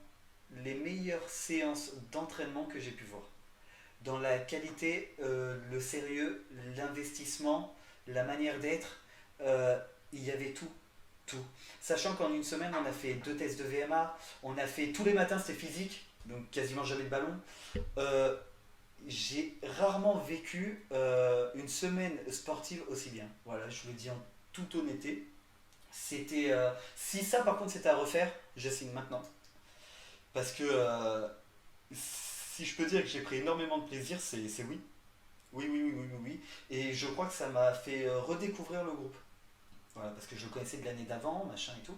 les meilleures séances d'entraînement que j'ai pu voir. Dans la qualité, le sérieux, l'investissement, la manière d'être, il y avait tout. Tout. Sachant qu'en une semaine, on a fait 2 tests de VMA, on a fait tous les matins, c'était physique, donc quasiment jamais de ballon. Euh, j'ai rarement vécu une semaine sportive aussi bien. Voilà, je vous le dis en toute honnêteté. C'était, si ça par contre c'était à refaire, je signe maintenant. Parce que si je peux dire que j'ai pris énormément de plaisir, c'est oui. Oui, oui, oui, oui, oui, oui. Et je crois que ça m'a fait redécouvrir le groupe. Voilà, parce que je le connaissais de l'année d'avant, machin et tout.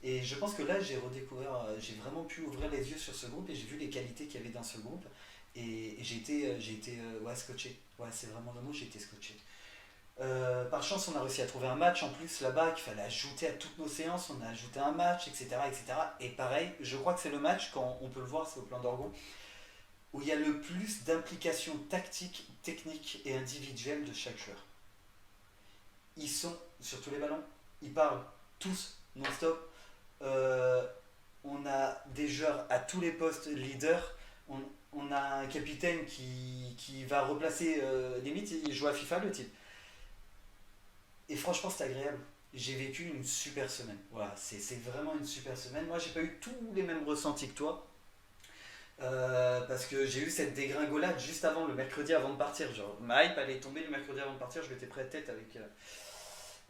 Et je pense que là, j'ai redécouvert, j'ai vraiment pu ouvrir les yeux sur ce groupe et j'ai vu les qualités qu'il y avait dans ce groupe. Et j'ai été ouais, scotché. Ouais, c'est vraiment le mot, j'ai été scotché. Par chance, on a réussi à trouver un match en plus là-bas qu'il fallait ajouter à toutes nos séances. On a ajouté un match, etc. etc. Et pareil, je crois que c'est le match, quand on peut le voir, c'est au plan d'Orgon, où il y a le plus d'implication tactique, technique et individuelle de chaque joueur. Ils sont sur tous les ballons, ils parlent tous non-stop. Euh, on a des joueurs à tous les postes leaders. On a un capitaine qui va replacer, limite, il joue à FIFA le type. Et franchement, c'est agréable. J'ai vécu une super semaine. Voilà, c'est vraiment une super semaine. Moi, j'ai pas eu tous les mêmes ressentis que toi. Parce que j'ai eu cette dégringolade juste avant, le mercredi avant de partir. Genre, ma hype allait tomber le mercredi avant de partir. Je m'étais prêt à tête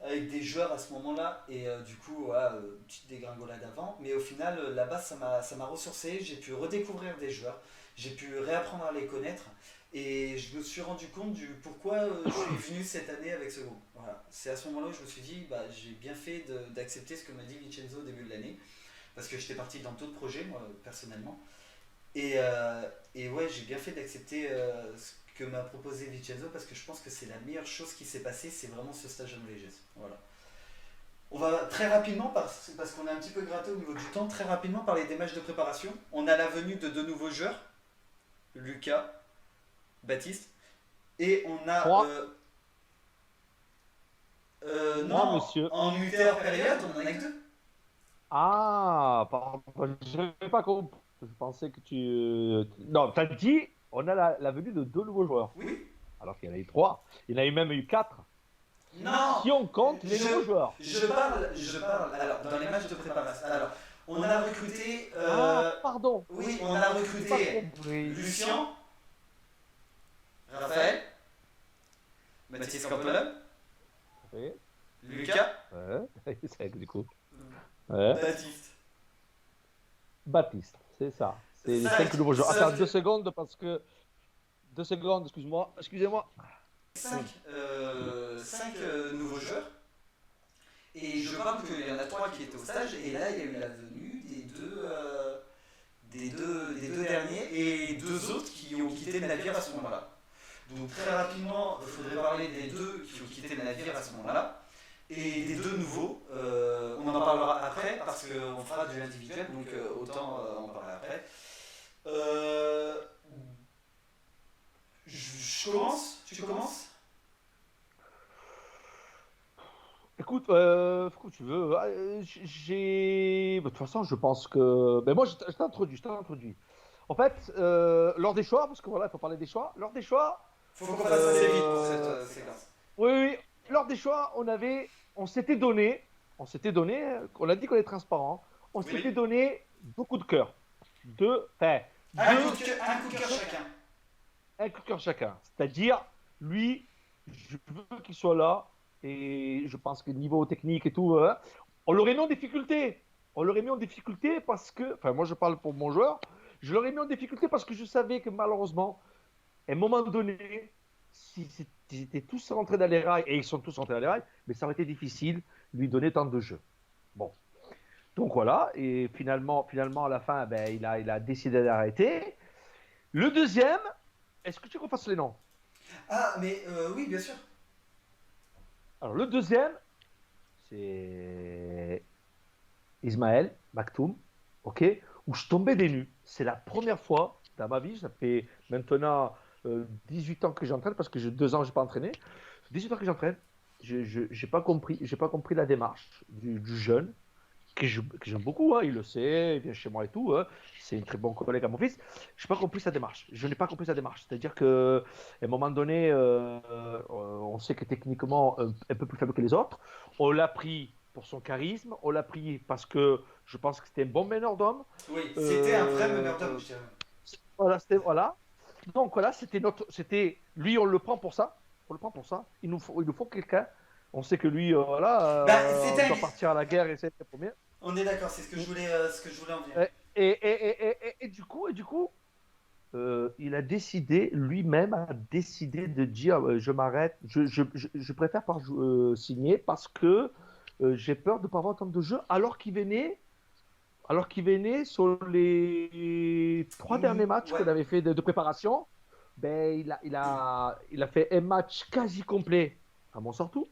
avec des joueurs à ce moment-là. Et du coup, voilà, petite dégringolade avant. Mais au final, là-bas, ça m'a ressourcé. J'ai pu redécouvrir des joueurs. J'ai pu réapprendre à les connaître. Et je me suis rendu compte du pourquoi je suis venu cette année avec ce groupe. Voilà. C'est à ce moment-là où je me suis dit, bah, j'ai bien fait d'accepter ce que m'a dit Vincenzo au début de l'année. Parce que j'étais parti dans d'autres projets, moi, personnellement. Et ouais, j'ai bien fait d'accepter ce que m'a proposé Vincenzo parce que je pense que c'est la meilleure chose qui s'est passée, c'est vraiment ce stage en VGS. Voilà. On va très rapidement, parce qu'on a un petit peu gratté au niveau du temps, très rapidement parler des matchs de préparation. On a la venue de 2 nouveaux joueurs, Lucas, Baptiste, et on a... Trois. Moi, non, monsieur. en UTR période, on en a que 2. Ah, pardon, je n'avais pas compris. Je pensais que tu. Non, t'as dit, on a la venue de 2 nouveaux joueurs. Oui. Alors qu'il y en a eu 3. Il y en a eu même eu 4. Non, Si on compte les nouveaux joueurs. je parle, alors, dans les matchs de préparation. Alors, on a recruté... Ah, pardon. oui, on a J'ai pas recruté compris. Lucien, Raphaël, Mathis Campelin, Oui. Lucas, Ouais. C'est du coup. Ouais. Baptiste. Baptiste, c'est ça. C'est les 5 nouveaux joueurs. Attends 2 secondes parce que. 2 secondes, excuse-moi. Excusez-moi. 5 nouveaux joueurs. Et je parle qu'il y en a 3 qui étaient au stage. Et là, il y a eu la venue des deux derniers et 2 autres qui ont quitté le navire à ce moment-là. Donc très rapidement, il faudrait parler des 2 qui ont quitté le navire à ce moment-là. Et des 2 nouveaux, on en parlera après parce qu'on fera du individuel, donc autant en parler après. Euh, je commence. Tu commences. Écoute, quand tu veux. De toute façon, je pense que. Ben moi, je t'introduis. En fait, lors des choix, parce que voilà, il faut parler des choix. Lors des choix, Faut qu'on fasse assez vite pour cette séquence. oui, oui, lors des choix, on s'était donné, on a dit qu'on est transparent. On Oui. s'était donné deux coups de cœur. Enfin, Ah, deux, un coup de cœur chacun. un coup de cœur chacun. C'est-à-dire, lui, je veux qu'il soit là. Et je pense que niveau technique et tout, on l'aurait mis en difficulté. On l'aurait mis en difficulté parce que, enfin, moi je parle pour mon joueur, je l'aurais mis en difficulté parce que je savais que malheureusement, à un moment donné, s'ils étaient tous rentrés dans les rails, et ils sont tous rentrés dans les rails, mais ça aurait été difficile de lui donner tant de jeux. Bon, donc voilà, et finalement à la fin, ben, il a décidé d'arrêter. Le deuxième, est-ce que tu refasses les noms? Ah, mais oui, bien sûr. Alors le deuxième, c'est Ismaël Maktoum, ok, où je tombais des nues. C'est la première fois dans ma vie, ça fait maintenant 18 ans que j'entraîne, parce que j'ai 2 ans, je n'ai pas entraîné. 18 ans que j'entraîne, je j'ai pas compris la démarche du jeune, que j'aime beaucoup, hein, il le sait, il vient chez moi et tout, hein, c'est un très bon collègue à mon fils. Je n'ai pas compris sa démarche. Je n'ai pas compris sa démarche. C'est-à-dire qu'à un moment donné, on sait que techniquement, un peu plus faible que les autres. On l'a pris pour son charisme, on l'a pris parce que je pense que c'était un bon meneur d'homme. Oui, c'était un vrai meneur d'homme, Euh, je dirais. voilà, voilà. Donc voilà, c'était lui, on le prend pour ça. On le prend pour ça. Il nous faut quelqu'un. On sait que lui, voilà, Bah, on doit partir à la guerre et c'est le premier. on est d'accord, c'est ce que je voulais en venir. Et du coup, il a décidé, lui-même a décidé de dire je m'arrête, je préfère pas signer parce que j'ai peur de ne pas avoir autant de jeux, alors qu'il venait sur les 3 derniers matchs Ouais. qu'on avait fait de préparation, ben, il a fait un match quasi complet à Montsartou.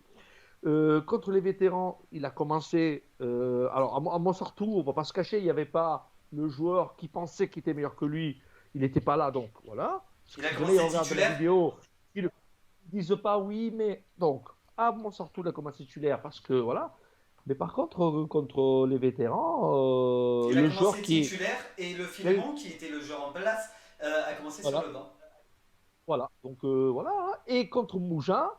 Contre les vétérans, il a commencé. Alors, à Montsartou, on ne va pas se cacher, il n'y avait pas le joueur qui pensait qu'il était meilleur que lui. Il n'était pas là, donc voilà. Il a Si jamais ils commencé regardent la titulaire. vidéo, ils ne disent pas oui, mais. Donc, à Montsartou, il a commencé titulaire parce que voilà. Mais par contre, contre les vétérans, Il a le joueur commencé qui est. titulaire et le Philémon, qui était le joueur en place, a commencé sur le Voilà, banc. voilà. Donc, voilà. Et contre Mougin,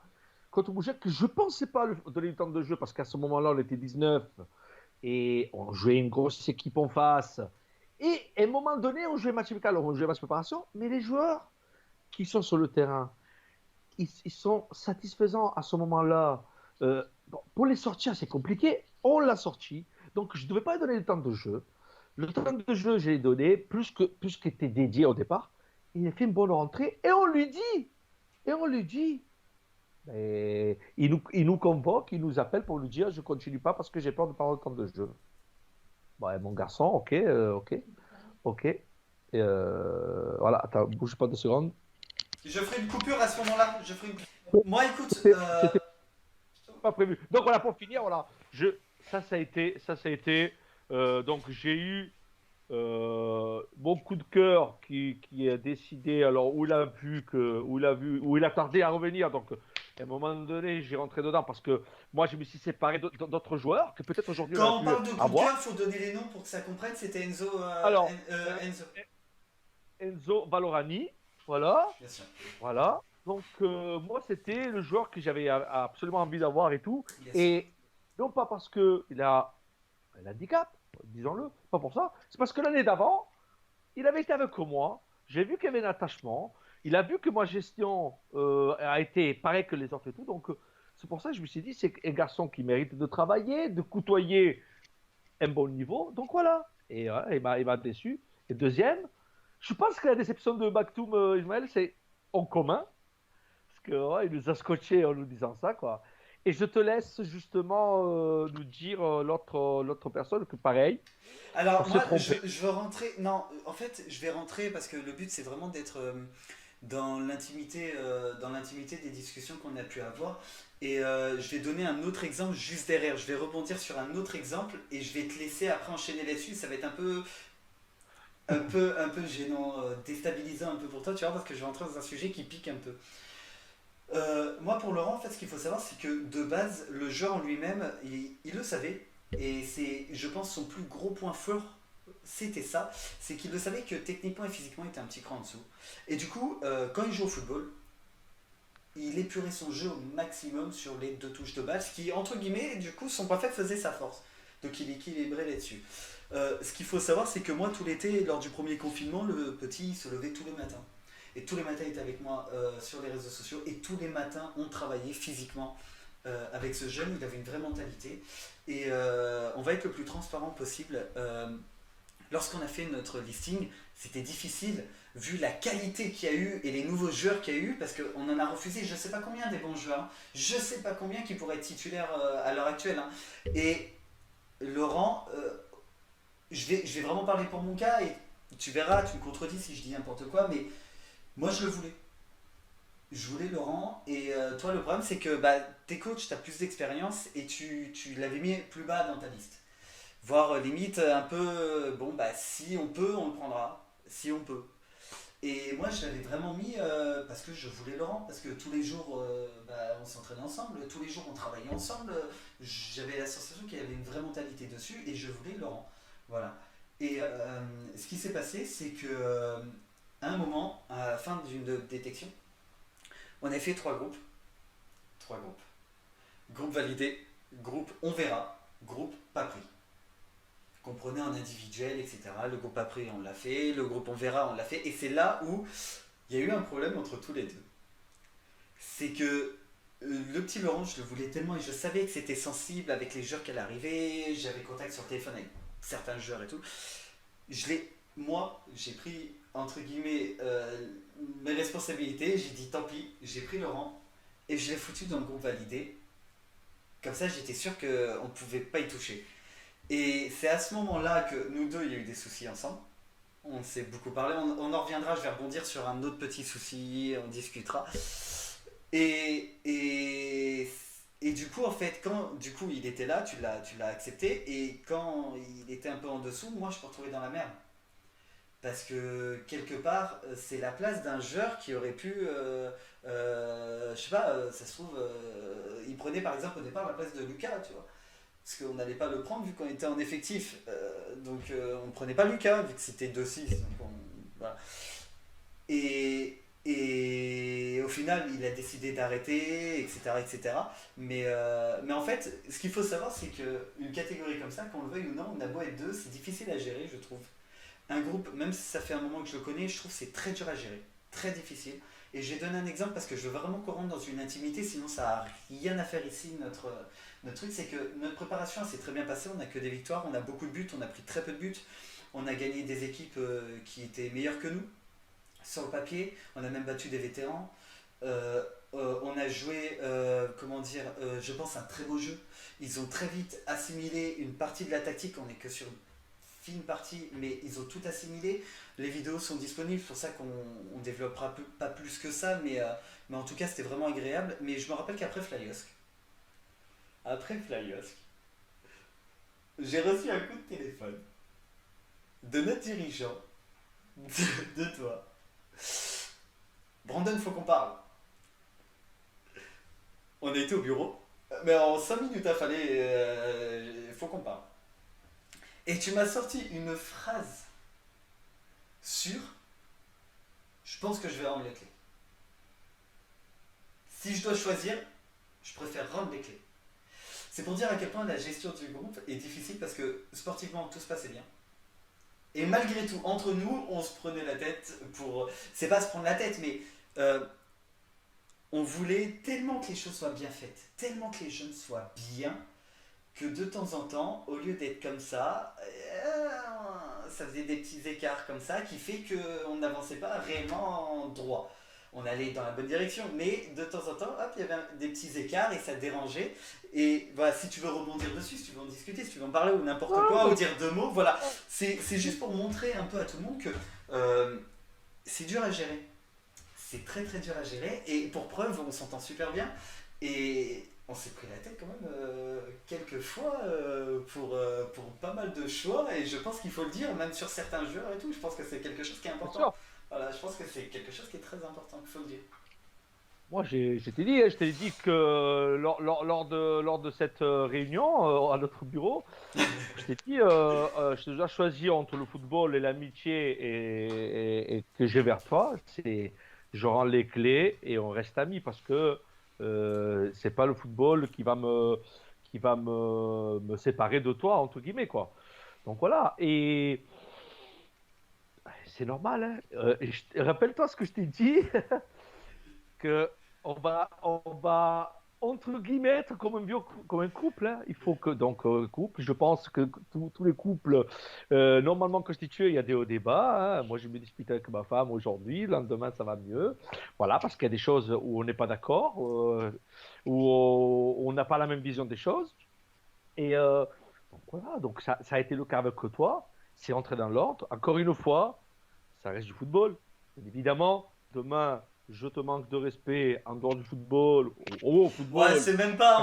que je ne pensais pas donner le temps de jeu parce qu'à ce moment-là, on était 19 et on jouait une grosse équipe en face. Et à un moment donné, on jouait match amical, on jouait match préparation, mais les joueurs qui sont sur le terrain, ils sont satisfaisants à ce moment-là. Bon, pour les sortir, c'est compliqué. On l'a sorti. Donc, je ne devais pas donner le temps de jeu. Le temps de jeu, j'ai donné, plus qu'était dédié au départ. Il a fait une bonne rentrée et on lui dit, il nous convoque, il nous appelle pour lui dire je continue pas parce que j'ai peur de pas avoir le temps de jeu. Bon, mon garçon, ok, ok, ok. Voilà, attends, bouge pas 2 secondes. Je ferai une coupure à ce moment-là. Moi, écoute, C'était pas prévu. Donc voilà, pour finir, voilà, ça a été. Donc j'ai eu mon coup de cœur qui a décidé, alors où il a tardé à revenir. Donc à un moment donné, j'ai rentré dedans parce que moi, je me suis séparé d'autres joueurs que peut-être aujourd'hui on aurait quand on pu parle de coup de cœur, avoir. il faut donner les noms pour que ça comprenne. C'était Enzo. Alors, Enzo. Enzo Valorani, voilà. Bien sûr. Voilà. Donc, moi, c'était le joueur que j'avais absolument envie d'avoir et tout. Bien sûr. Et non pas parce qu'il a un handicap, disons-le, pas pour ça. C'est parce que l'année d'avant, il avait été avec moi. J'ai vu qu'il y avait un attachement. Il a vu que ma gestion a été pareille que les autres et tout. Donc, c'est pour ça que je me suis dit, c'est un garçon qui mérite de travailler, de côtoyer un bon niveau. Donc, voilà. Et il m'a déçu. Et deuxième, je pense que la déception de Maktoum Ismaël, c'est en commun. Parce que ouais, il nous a scotché en nous disant ça, quoi. Et je te laisse justement nous dire l'autre personne que pareil, on Alors s'est moi, trompé. je veux rentrer. Non, en fait, je vais rentrer parce que le but c'est vraiment d'être dans l'intimité des discussions qu'on a pu avoir. Et je vais donner un autre exemple juste derrière. Je vais rebondir sur un autre exemple et je vais te laisser après enchaîner là-dessus. Ça va être un peu gênant, déstabilisant un peu pour toi, tu vois, parce que je vais rentrer dans un sujet qui pique un peu. Moi, pour Laurent, en fait, ce qu'il faut savoir, c'est que de base, le jeu en lui-même, il le savait. Et c'est, je pense, son plus gros point fort, c'était ça. C'est qu'il le savait que techniquement et physiquement, il était un petit cran en dessous. Et du coup, quand il joue au football, il épurait son jeu au maximum sur les deux touches de balle, ce qui, entre guillemets, du coup, son point faible faisait sa force. Donc il est équilibré là-dessus. Ce qu'il faut savoir, c'est que moi, tout l'été, lors du premier confinement, le petit il se levait tous les matins. Et tous les matins, il était avec moi sur les réseaux sociaux. Et tous les matins, on travaillait physiquement avec ce jeune. Il avait une vraie mentalité. Et on va être le plus transparent possible. Lorsqu'on a fait notre listing, c'était difficile vu la qualité qu'il y a eu et les nouveaux joueurs qu'il y a eu, parce qu'on en a refusé je ne sais pas combien des bons joueurs, je ne sais pas combien qui pourraient être titulaires à l'heure actuelle. Hein. Et Laurent, je vais vraiment parler pour mon cas, et tu verras, tu me contredis si je dis n'importe quoi, mais moi je le voulais. Je voulais Laurent, et toi le problème c'est que t'es coach, tu as plus d'expérience, et tu l'avais mis plus bas dans ta liste. Voire limite un peu, bon si on peut, on le prendra, si on peut. Et moi je l'avais vraiment mis parce que je voulais Laurent, parce que tous les jours on s'entraînait ensemble, tous les jours on travaillait ensemble, j'avais la sensation qu'il y avait une vraie mentalité dessus et je voulais Laurent. Voilà. Et ce qui s'est passé, c'est que à un moment, à la fin d'une détection, on a fait trois groupes. Trois groupes. Groupe validé, groupe on verra, groupe pas pris. Qu'on prenait en individuel, etc. Le groupe après on l'a fait, le groupe on verra on l'a fait, et c'est là où il y a eu un problème entre tous les deux. C'est que le petit Laurent, je le voulais tellement et je savais que c'était sensible avec les joueurs qui allaient arriver, j'avais contact sur le téléphone avec certains joueurs et tout. Moi, j'ai pris entre guillemets mes responsabilités, j'ai dit tant pis, j'ai pris Laurent et je l'ai foutu dans le groupe validé. Comme ça, j'étais sûr qu'on ne pouvait pas y toucher. Et c'est à ce moment-là que nous deux, il y a eu des soucis ensemble. On s'est beaucoup parlé, on en reviendra, je vais rebondir sur un autre petit souci, on discutera. Et, et, et du coup, en fait, quand du coup, il était là, tu l'as accepté, et quand il était un peu en dessous, moi, je me retrouvais dans la merde. Parce que quelque part, c'est la place d'un joueur qui aurait pu, je sais pas, ça se trouve, il prenait par exemple au départ la place de Lucas, tu vois. Parce qu'on n'allait pas le prendre vu qu'on était en effectif. Donc on ne prenait pas Lucas vu que c'était 2-6. Voilà. Et au final, il a décidé d'arrêter, etc. etc. Mais en fait, ce qu'il faut savoir, c'est qu'une catégorie comme ça, qu'on le veuille ou non, on a beau être deux, c'est difficile à gérer, je trouve. Un groupe, même si ça fait un moment que je le connais, je trouve que c'est très dur à gérer, très difficile. Et je vais donner un exemple parce que je veux vraiment qu'on rentre dans une intimité, sinon ça n'a rien à faire ici. Notre truc, c'est que notre préparation s'est très bien passée, on n'a que des victoires, on a beaucoup de buts, on a pris très peu de buts, on a gagné des équipes qui étaient meilleures que nous, sur le papier, on a même battu des vétérans. On a joué, je pense, un très beau jeu. Ils ont très vite assimilé une partie de la tactique, on n'est que sur fine partie, mais ils ont tout assimilé. Les vidéos sont disponibles, c'est pour ça qu'on ne développera pas plus que ça, mais en tout cas c'était vraiment agréable. Mais je me rappelle qu'après Flyosque, j'ai reçu un coup de téléphone de notre dirigeant, de toi. Brandon, faut qu'on parle. On a été au bureau, mais en 5 minutes, il fallait. Faut qu'on parle. Et tu m'as sorti une phrase sur je pense que je vais rendre les clés. Si je dois choisir, je préfère rendre les clés. C'est pour dire à quel point la gestion du groupe est difficile parce que sportivement tout se passait bien. Et malgré tout, entre nous, on se prenait la tête pour. C'est pas se prendre la tête, mais on voulait tellement que les choses soient bien faites, tellement que les jeunes soient bien, que de temps en temps, au lieu d'être comme ça faisait des petits écarts comme ça qui fait qu'on n'avançait pas réellement droit. On allait dans la bonne direction, mais de temps en temps, hop, il y avait des petits écarts et ça dérangeait. Et voilà, si tu veux rebondir dessus, si tu veux en discuter, si tu veux en parler ou n'importe quoi, ou dire deux mots, voilà. C'est juste pour montrer un peu à tout le monde que c'est dur à gérer. C'est très très dur à gérer. Et pour preuve, on s'entend super bien. Et on s'est pris la tête quand même quelques fois pour pas mal de choix. Et je pense qu'il faut le dire, même sur certains joueurs et tout. Je pense que c'est quelque chose qui est important. Voilà, je pense que c'est quelque chose qui est très important, il faut le dire. Moi, je t'ai dit que lors de cette réunion à notre bureau, je t'ai dit, je dois choisir entre le football et l'amitié et que j'ai vers toi. C'est, je rends les clés et on reste amis parce que c'est pas le football qui va me séparer de toi, entre guillemets, quoi. Donc voilà, et c'est normal, hein. Rappelle-toi ce que je t'ai dit, que on va entre guillemets être comme comme un couple, hein. Il faut que donc couple. Je pense que tous les couples normalement constitués, il y a des hauts des bas, hein. Moi, je me dispute avec ma femme aujourd'hui, le lendemain ça va mieux. Voilà, parce qu'il y a des choses où on n'est pas d'accord, où on n'a pas la même vision des choses. Et donc voilà, donc ça a été le cas avec toi. C'est entré dans l'ordre. Encore une fois, ça reste du football. Bien évidemment, demain, je te manque de respect en dehors du football, au Ouais, football, parce qu'il y a- c'est même pas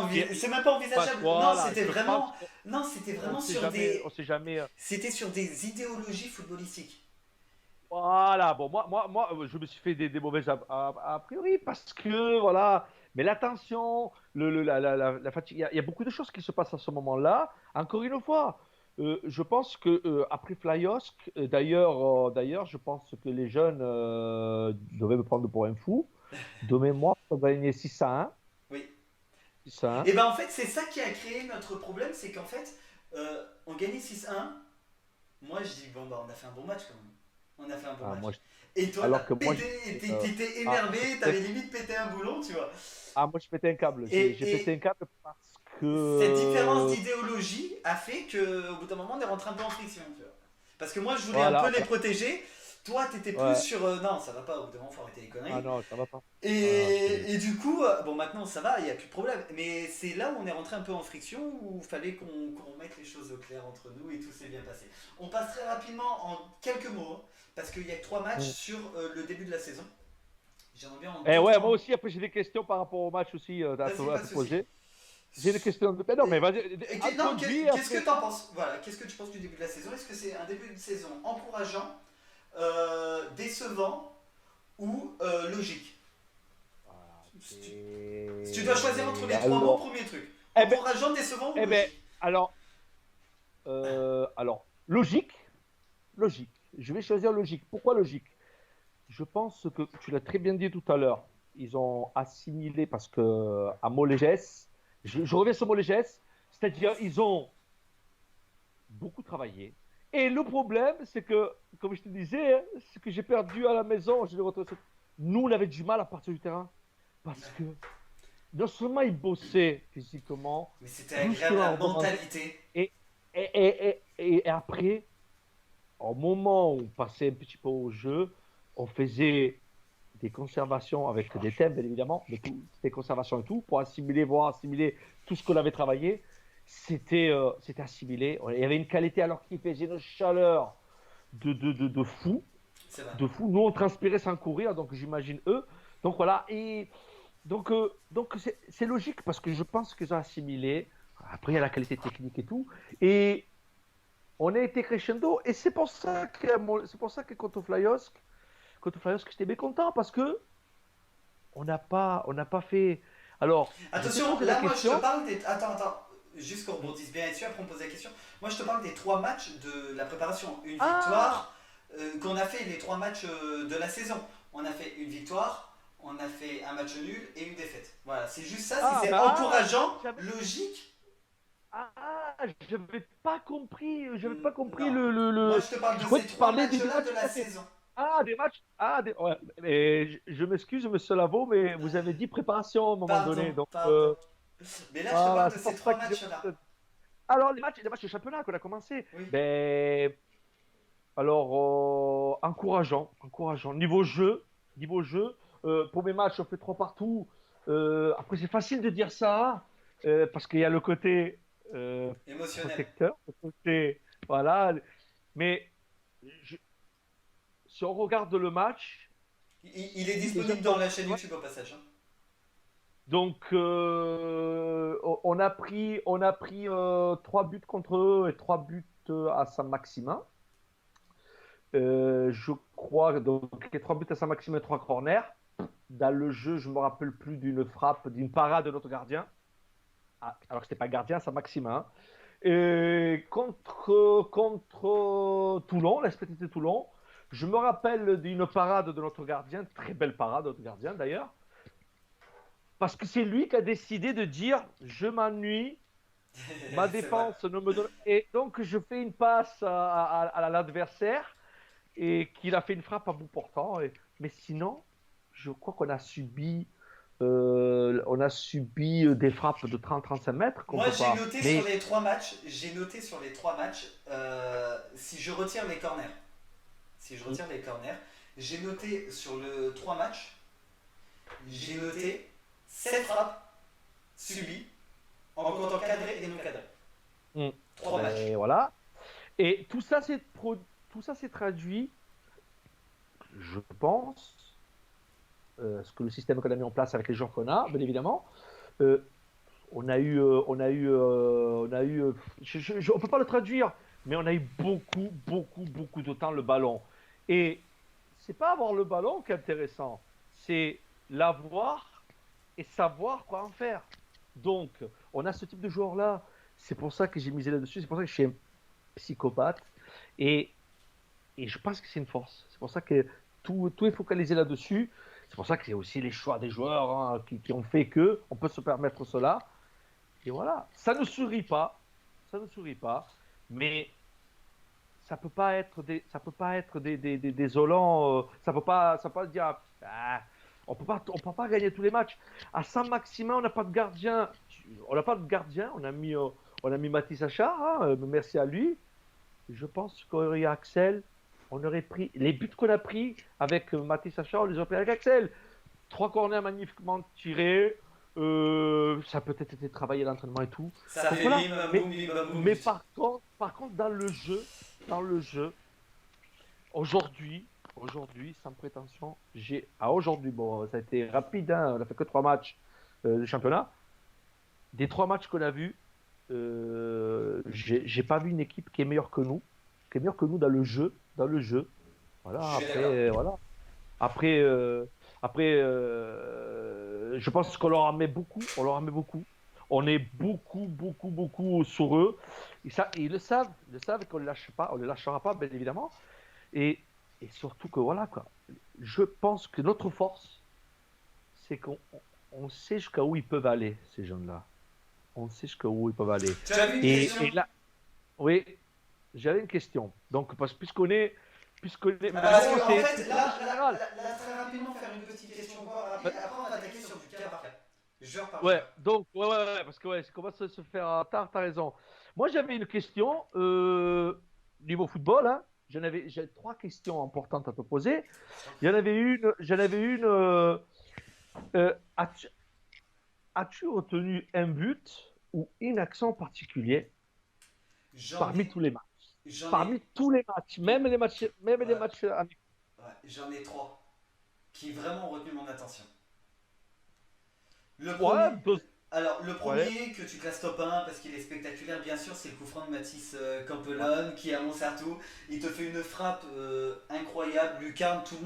parce- envisageable. voilà, je pense qu'on Non, c'était on vraiment sait sur jamais, des, on sait jamais. c'était sur des idéologies footballistiques. Voilà, bon, moi, je me suis fait des mauvaises a priori parce que, voilà, mais l'attention, la fatigue, il y a beaucoup de choses qui se passent à ce moment-là. Encore une fois, je pense que après Flyosk, d'ailleurs, je pense que les jeunes devaient me prendre pour un fou. De mémoire, on va gagner 6-1. Oui. 6-1. Et ben en fait, c'est ça qui a créé notre problème, c'est qu'en fait, on gagnait 6-1. Moi, je dis, bon, bah, on a fait un bon match quand même. On a fait un bon Ah, match. moi, Et toi, alors que moi, t'étais je énervé, pétais, t'avais limite pété un boulon, tu vois. moi, je pétais un câble. J'ai pété un Et câble parce cette différence que, d'idéologie a fait qu'au bout d'un moment, on est rentré un peu en friction, tu vois. Parce que moi, je voulais un peu voilà, les protéger. Toi, t'étais plus ouais. sur. Non, ça va pas, au bout d'un moment, faut arrêter les Ah conneries. non, ça va pas. Ah, Et du coup, bon, maintenant ça va, il n'y a plus de problème. Mais c'est là où on est rentré un peu en friction, où il fallait qu'on mette les choses au clair entre nous et tout s'est bien passé. On passe très rapidement en quelques mots, hein, parce qu'il n'y a que 3 matchs mm. sur le début de la saison. J'aimerais bien en Eh deux ouais, moi trois mots. aussi, après, j'ai des questions par rapport au match aussi Vas-y, à pas te de soucis. poser. J'ai des questions. Ben non, mais vas-y, Non, introduis qu'est-ce que après. t'en penses? Voilà, qu'est-ce que tu penses du début de la saison? Est-ce que c'est un début de saison encourageant, décevant ou logique? Voilà, Si tu dois choisir entre les 3 mots, alors, premier truc. eh ben, Encourageant, décevant ou eh ben, logique? alors, logique, logique. Je vais choisir logique. Pourquoi logique? Je pense que tu l'as très bien dit tout à l'heure. Ils ont assimilé parce que à Molégès, je reviens sur Molégès, c'est-à-dire ils ont beaucoup travaillé. Et le problème, c'est que, comme je te disais, hein, ce que j'ai perdu à la maison, je l'ai retrouvé. Nous, on avait du mal à partir du terrain parce que non seulement ils bossaient physiquement, Mais c'était agréable la brusquement, mentalité. et, et après, au moment où on passait un petit peu au jeu, on faisait des conservations avec des thèmes, bien évidemment, mais tout, des conservations et tout, pour assimiler, voir assimiler tout ce qu'on avait travaillé. C'était assimilé. Il y avait une qualité alors qu'il faisait une chaleur de fou, C'est vrai. de fou. Nous, on transpirait sans courir, donc j'imagine eux. Donc voilà, et donc c'est logique parce que je pense qu'ils ont assimilé. Après, il y a la qualité technique et tout. Et on a été crescendo. Et c'est pour ça que contre Flyos, j'étais mécontent parce que on n'a pas fait. Alors, je t'ai Attention, posé la là, moi, je te question. parle des. Attends. Juste qu'on rebondisse bien dessus, après on pose la question. Moi, je te parle des 3 matchs de la préparation. Une Ah, victoire, qu'on a fait les 3 matchs de la saison. On a fait une victoire, on a fait un match nul et une défaite. Voilà, c'est juste ça. Si ah, c'est bah, encourageant, j'avais, logique, j'avais pas compris non. Moi, je te parle Je de croyais ces que tu trois parlais des matchs-là matchs de la passés. saison. Ah, des matchs. Ouais. Mais je m'excuse, monsieur Lavo, mais vous avez dit préparation à un moment donné. Pardon, Donc, pardon. Mais là, je te parle voilà, de c'est ces pour ça trois que j'ai. matchs-là. Alors, les matchs de championnat qu'on a commencé. Oui. Ben, alors, encourageant. Niveau jeu, pour mes matchs, on fait trois partout. Après, c'est facile de dire ça parce qu'il y a le côté Émotionnel. protecteur, le côté, voilà. Mais je- si on regarde le match, Il est déjà, disponible dans la chaîne YouTube au passage, hein. donc on a pris 3 buts contre eux et 3 buts à Saint-Maximin. Je crois donc les 3 buts à Saint-Maximin et 3 corners. Dans le jeu, je me rappelle plus d'une frappe, d'une parade de notre gardien. Ah, alors que c'était pas gardien, Saint-Maximin. Et contre Toulon, la SPTT Toulon, je me rappelle d'une parade de notre gardien, très belle parade de notre gardien d'ailleurs, parce que c'est lui qui a décidé de dire je m'ennuie, Ma C'est vrai. défense ne me donne. Et donc, je fais une passe à l'adversaire et qu'il a fait une frappe à bout portant. Mais sinon, je crois on a subi des frappes de 30-35 mètres qu'on Moi, peut j'ai pas. noté sur Mais les trois matchs, si je retire les corners, si je retire les corners, j'ai noté sur le 3 matchs, j'ai noté 7 frappes subies en comptant cadré et non cadré. mm, 3 matchs. ben, voilà. Et tout ça s'est traduit, je pense, ce que le système qu'on a mis en place avec les joueurs qu'on a, bien évidemment. euh, on peut pas le traduire, mais on a eu beaucoup de temps le ballon. Et c'est pas avoir le ballon qui est intéressant, c'est l'avoir et savoir quoi en faire. Donc, on a ce type de joueur-là. C'est pour ça que j'ai misé là-dessus. C'est pour ça que je suis un psychopathe. Et, et je pense que c'est une force. C'est pour ça que tout est focalisé là-dessus. C'est pour ça qu'il y a aussi les choix des joueurs hein, qui ont fait que on peut se permettre cela. Et voilà, ça ne sourit pas, ça ne sourit pas, mais ça peut pas être des désolants, ça peut pas dire, ah, on peut pas gagner tous les matchs. À Saint-Maximin, on n'a pas de gardien, on n'a pas de gardien, on a mis Mathis Achard, hein, merci à lui. Je pense qu'aurait eu Axel, on aurait pris les buts qu'on a pris avec Mathis Achard, on les aurait pris avec Axel. Trois corners magnifiquement tirés. Ça a peut-être été travaillé à l'entraînement et tout. Ça Donc fait voilà. bim bam Mais, boum, bim bam boum, mais but. par contre, dans le jeu, aujourd'hui, sans prétention, aujourd'hui, bon, ça a été rapide, hein, on a fait que 3 matchs de championnat. Des 3 matchs qu'on a vus, j'ai pas vu une équipe qui est meilleure que nous, dans le jeu. Je Voilà. suis d'accord. Après, euh, je pense qu'on leur en met beaucoup. On leur en met beaucoup. On est beaucoup sur eux. Ils le savent. Ils le savent qu'on ne lâche pas. On ne les lâchera pas, bien évidemment. Et, et surtout que voilà, quoi. Je pense que notre force, c'est qu'on sait jusqu'à où ils peuvent aller, ces jeunes-là. On sait jusqu'à où ils peuvent aller. Tu as vu une question? Et là, oui, j'avais une question. Donc, mais Parce bon, que, en c'est fait, culture générale. là, très rapidement, faire une petite question encore rapide. Après, on va attaquer sur du cas par cas. Joueur par Ouais, joueur. donc, ouais, parce que ouais, ça commence à se faire tard, t'as raison. Moi, j'avais une question, niveau football, hein. J'ai 3 questions importantes à te poser. J'en avais une, euh, as-tu, as-tu retenu un but ou une action particulière J'en parmi ai, tous les matchs? j'en ai, Parmi tous les matchs, même les ouais, matchs amicaux. ouais, j'en ai trois qui vraiment ont retenu mon attention. Le Ouais, premier, deux, alors le ouais, premier que tu classes top 1 parce qu'il est spectaculaire, bien sûr, c'est le coup franc de Mathis ouais. Campelon qui est à Montsartou. Il te fait une frappe incroyable, lucarne, tout le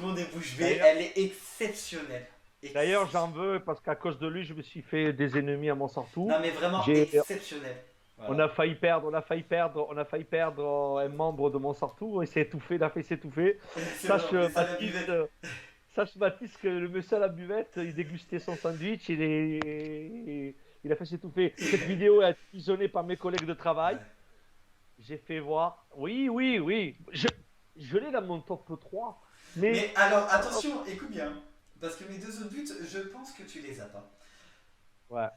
monde est bouche bée, D'ailleurs, elle est exceptionnelle. D'ailleurs, Excep- j'en veux parce qu'à cause de lui, je me suis fait des ennemis à Non Montsartou. mais vraiment J'ai, exceptionnelle. On Voilà. a failli perdre, on a failli perdre un membre de Montsartou. Il s'est étouffé, il a fait s'étouffer. C'est vrai, Sache, en plus à la Baptiste, buvette. sache, Baptiste, que le monsieur à la buvette, il dégustait son sandwich, il a fait s'étouffer. Cette vidéo est visionnée par mes collègues de travail. Ouais. J'ai fait voir. Oui. Je l'ai dans mon top 3. Mais, Mais alors attention, écoute bien, parce que mes deux autres buts, je pense que tu les as pas. ouais.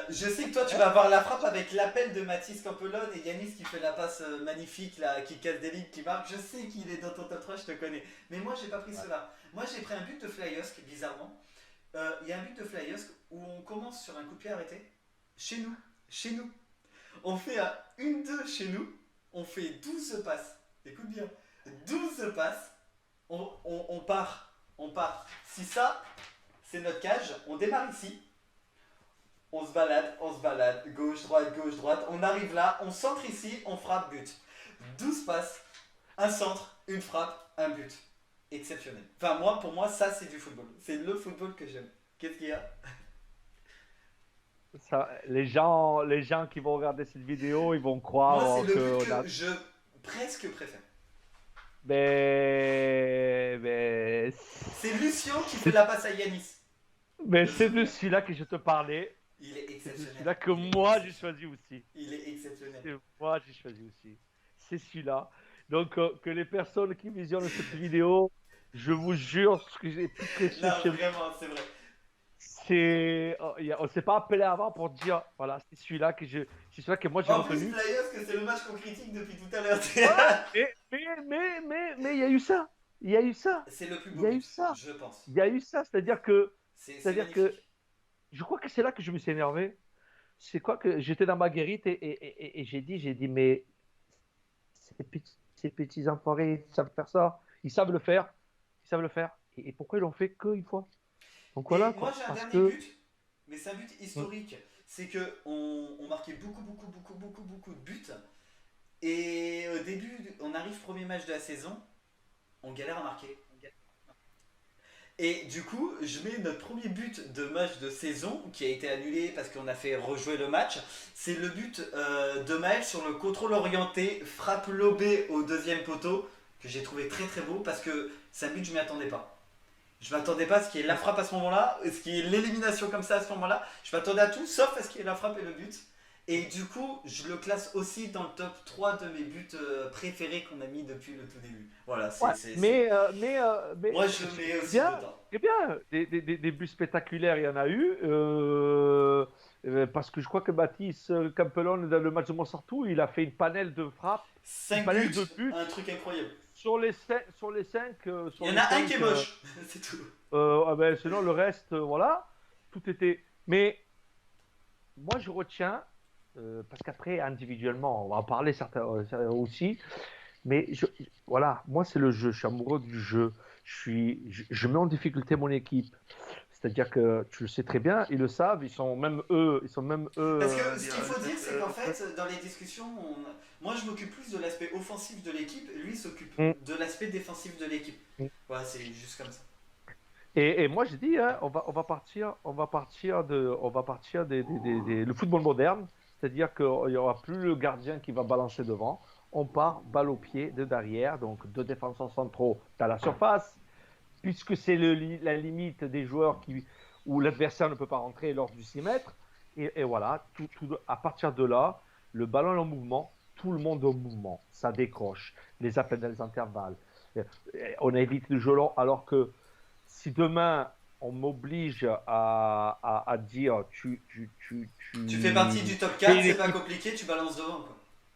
Je sais que toi tu Ouais. vas avoir la frappe avec l'appel de Mathis Campelon et Yanis qui fait la passe magnifique là, qui casse des lignes, qui marque. Je sais qu'il est dans ton top 3, je te connais. Mais moi j'ai pas pris Ouais. cela. Moi j'ai pris un but de Flyusk, bizarrement. Il y a un but de Flyusk où on commence sur un coup de pied arrêté. Chez nous. Chez nous. On fait un 1-2 chez nous. On fait 12 passes. Écoute bien. 12 passes. On part. On part. Si ça, c'est notre cage, on démarre ici. On se balade, gauche, droite. On arrive là, on centre ici, on frappe, but. 12 passes, un centre, une frappe, un but. Exceptionnel. Enfin, moi, pour moi, ça, c'est du football. C'est le football que j'aime. Qu'est-ce qu'il y a? Les gens qui vont regarder cette vidéo, ils vont Moi, c'est croire le but qu'on a. que je presque préfère. Mais C'est Lucien qui fait c'est la passe à Yanis. mais Le c'est de souvenir. celui-là que je te parlais. Il est C'est exceptionnel. celui-là que Il est moi j'ai exceptionnel. choisi aussi. Il est exceptionnel. C'est moi j'ai choisi aussi. C'est celui-là. Donc, que les personnes qui visionnent cette vidéo, je vous jure, ce que j'ai plus précieux Non, chez moi, vraiment, c'est vrai. c'est. On s'est pas appelé avant pour dire, voilà, c'est celui-là que moi j'ai En plus, retenu. Flyers, que c'est le match qu'on critique depuis tout à l'heure. Voilà. Mais il y a eu ça. Il y a eu ça. C'est le plus Il beau y a eu but, ça. je pense. Il y a eu ça. C'est C'est-à-dire que, magnifique. je crois que c'est là que je me suis énervé. C'est quoi que j'étais dans ma guérite et j'ai dit, mais ces petits enfoirés, ils savent faire ça. Ils savent le faire. Ils savent le faire. Et pourquoi ils l'ont fait qu'une fois? Donc voilà, Et moi, quoi. j'ai un Parce dernier que. but, mais c'est un but historique. C'est que on marquait beaucoup de buts. Et au début, on arrive premier match de la saison, on galère à marquer. Et du coup, je mets notre premier but de match de saison qui a été annulé parce qu'on a fait rejouer le match. C'est le but de Maël sur le contrôle orienté, frappe lobé au deuxième poteau, que j'ai trouvé très très beau parce que c'est un but, je m'y attendais pas. Je m'attendais pas à ce qu'il y ait la frappe à ce moment-là, à ce qu'il y ait l'élimination comme ça à ce moment-là. Je m'attendais à tout sauf à ce qu'il y ait la frappe et le but. Et du coup, je le classe aussi dans le top 3 de mes buts préférés qu'on a mis depuis le tout début. Voilà, Ouais, mais moi, je le mets c'est aussi bien, dedans. c'est bien. Des buts spectaculaires, il y en a eu. Parce que je crois que Baptiste Campelon, dans le match de Montsartou, il a fait une panelle de frappes, une 5 panelle buts, de buts un truc incroyable. sur les cinq. Il y en a un qui est moche, c'est tout. Sinon, le reste, voilà, tout était. Mais moi, je retiens, parce qu'après, individuellement, on va en parler certains aussi. Mais voilà, moi c'est le jeu, je suis amoureux du jeu. Je mets en difficulté mon équipe. C'est-à-dire que tu le sais très bien, ils le savent, ils sont même eux. Parce que ce qu'il faut dire, c'est qu'en fait, dans les discussions, moi je m'occupe plus de l'aspect offensif de l'équipe, lui il s'occupe Mm, de l'aspect défensif de l'équipe. mm. Voilà, c'est juste comme ça. Et moi je dis, hein, on va partir le football moderne, c'est-à-dire qu'il n'y aura plus le gardien qui va balancer devant. On part balle au pied de derrière, donc deux défenseurs centraux dans la surface, puisque c'est la limite des joueurs où l'adversaire ne peut pas rentrer lors du 6 mètres. Et voilà, à partir de là, le ballon est en mouvement, tout le monde est en mouvement, ça décroche, les appels dans les intervalles. On évite le jeu long, alors que si demain on m'oblige à dire Tu fais partie du top fais 4, une c'est pas équipe, compliqué, tu balances devant quoi.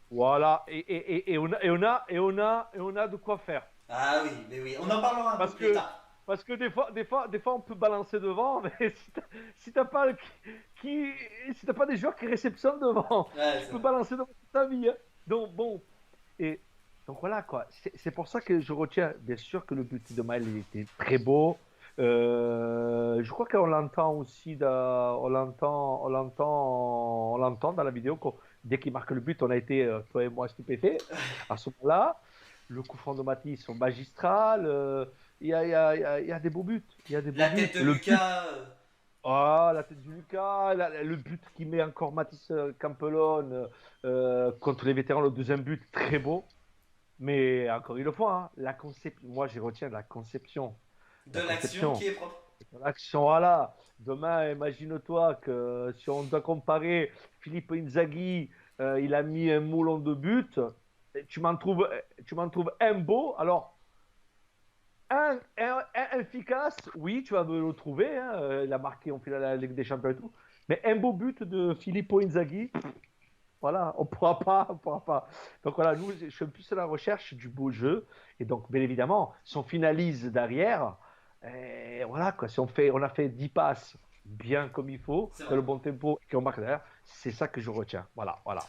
voilà, et on a de quoi faire. Ah oui, mais oui, on en parlera un peu Parce plus que, tard. parce que des fois, on peut balancer devant, mais si t'as pas, qui, si t'as pas des joueurs qui réceptionnent devant, Ouais, tu c'est peux vrai. balancer devant toute ta vie, hein. Donc, bon, et donc voilà, quoi. C'est pour ça que je retiens, bien sûr, que le but de Maël il était très beau. Je crois qu'on l'entend aussi, on l'entend dans la vidéo. Dès qu'il marque le but, on a été, toi et moi, stupéfaits. À ce moment-là, le coup franc de Matisse sont magistral. Il y a des beaux buts. Il y a des beaux La buts. tête de Le but, Lucas, la tête du Lucas, le but qui met encore Matisse Campelone contre les vétérans, le deuxième but, très beau. Mais encore une fois, hein, moi, je retiens la conception. de La l'action conception. qui est propre. L'action, voilà. Demain, imagine-toi que si on doit comparer Philippe Inzaghi, il a mis un moulon de but. Tu m'en trouves un beau. Alors, un efficace, oui, tu vas me le trouver, hein, il a marqué en finale de la Ligue des Champions et tout. Mais un beau but de Filippo Inzaghi, voilà, on pourra pas, on pourra pas. Donc voilà, nous, je suis plus à la recherche du beau jeu. Et donc, bien évidemment, si on finalise derrière, voilà, quoi, si on a fait 10 passes bien comme il faut, C'est dans vrai. le bon tempo, et qu'on marque derrière, c'est ça que je retiens. Voilà, voilà.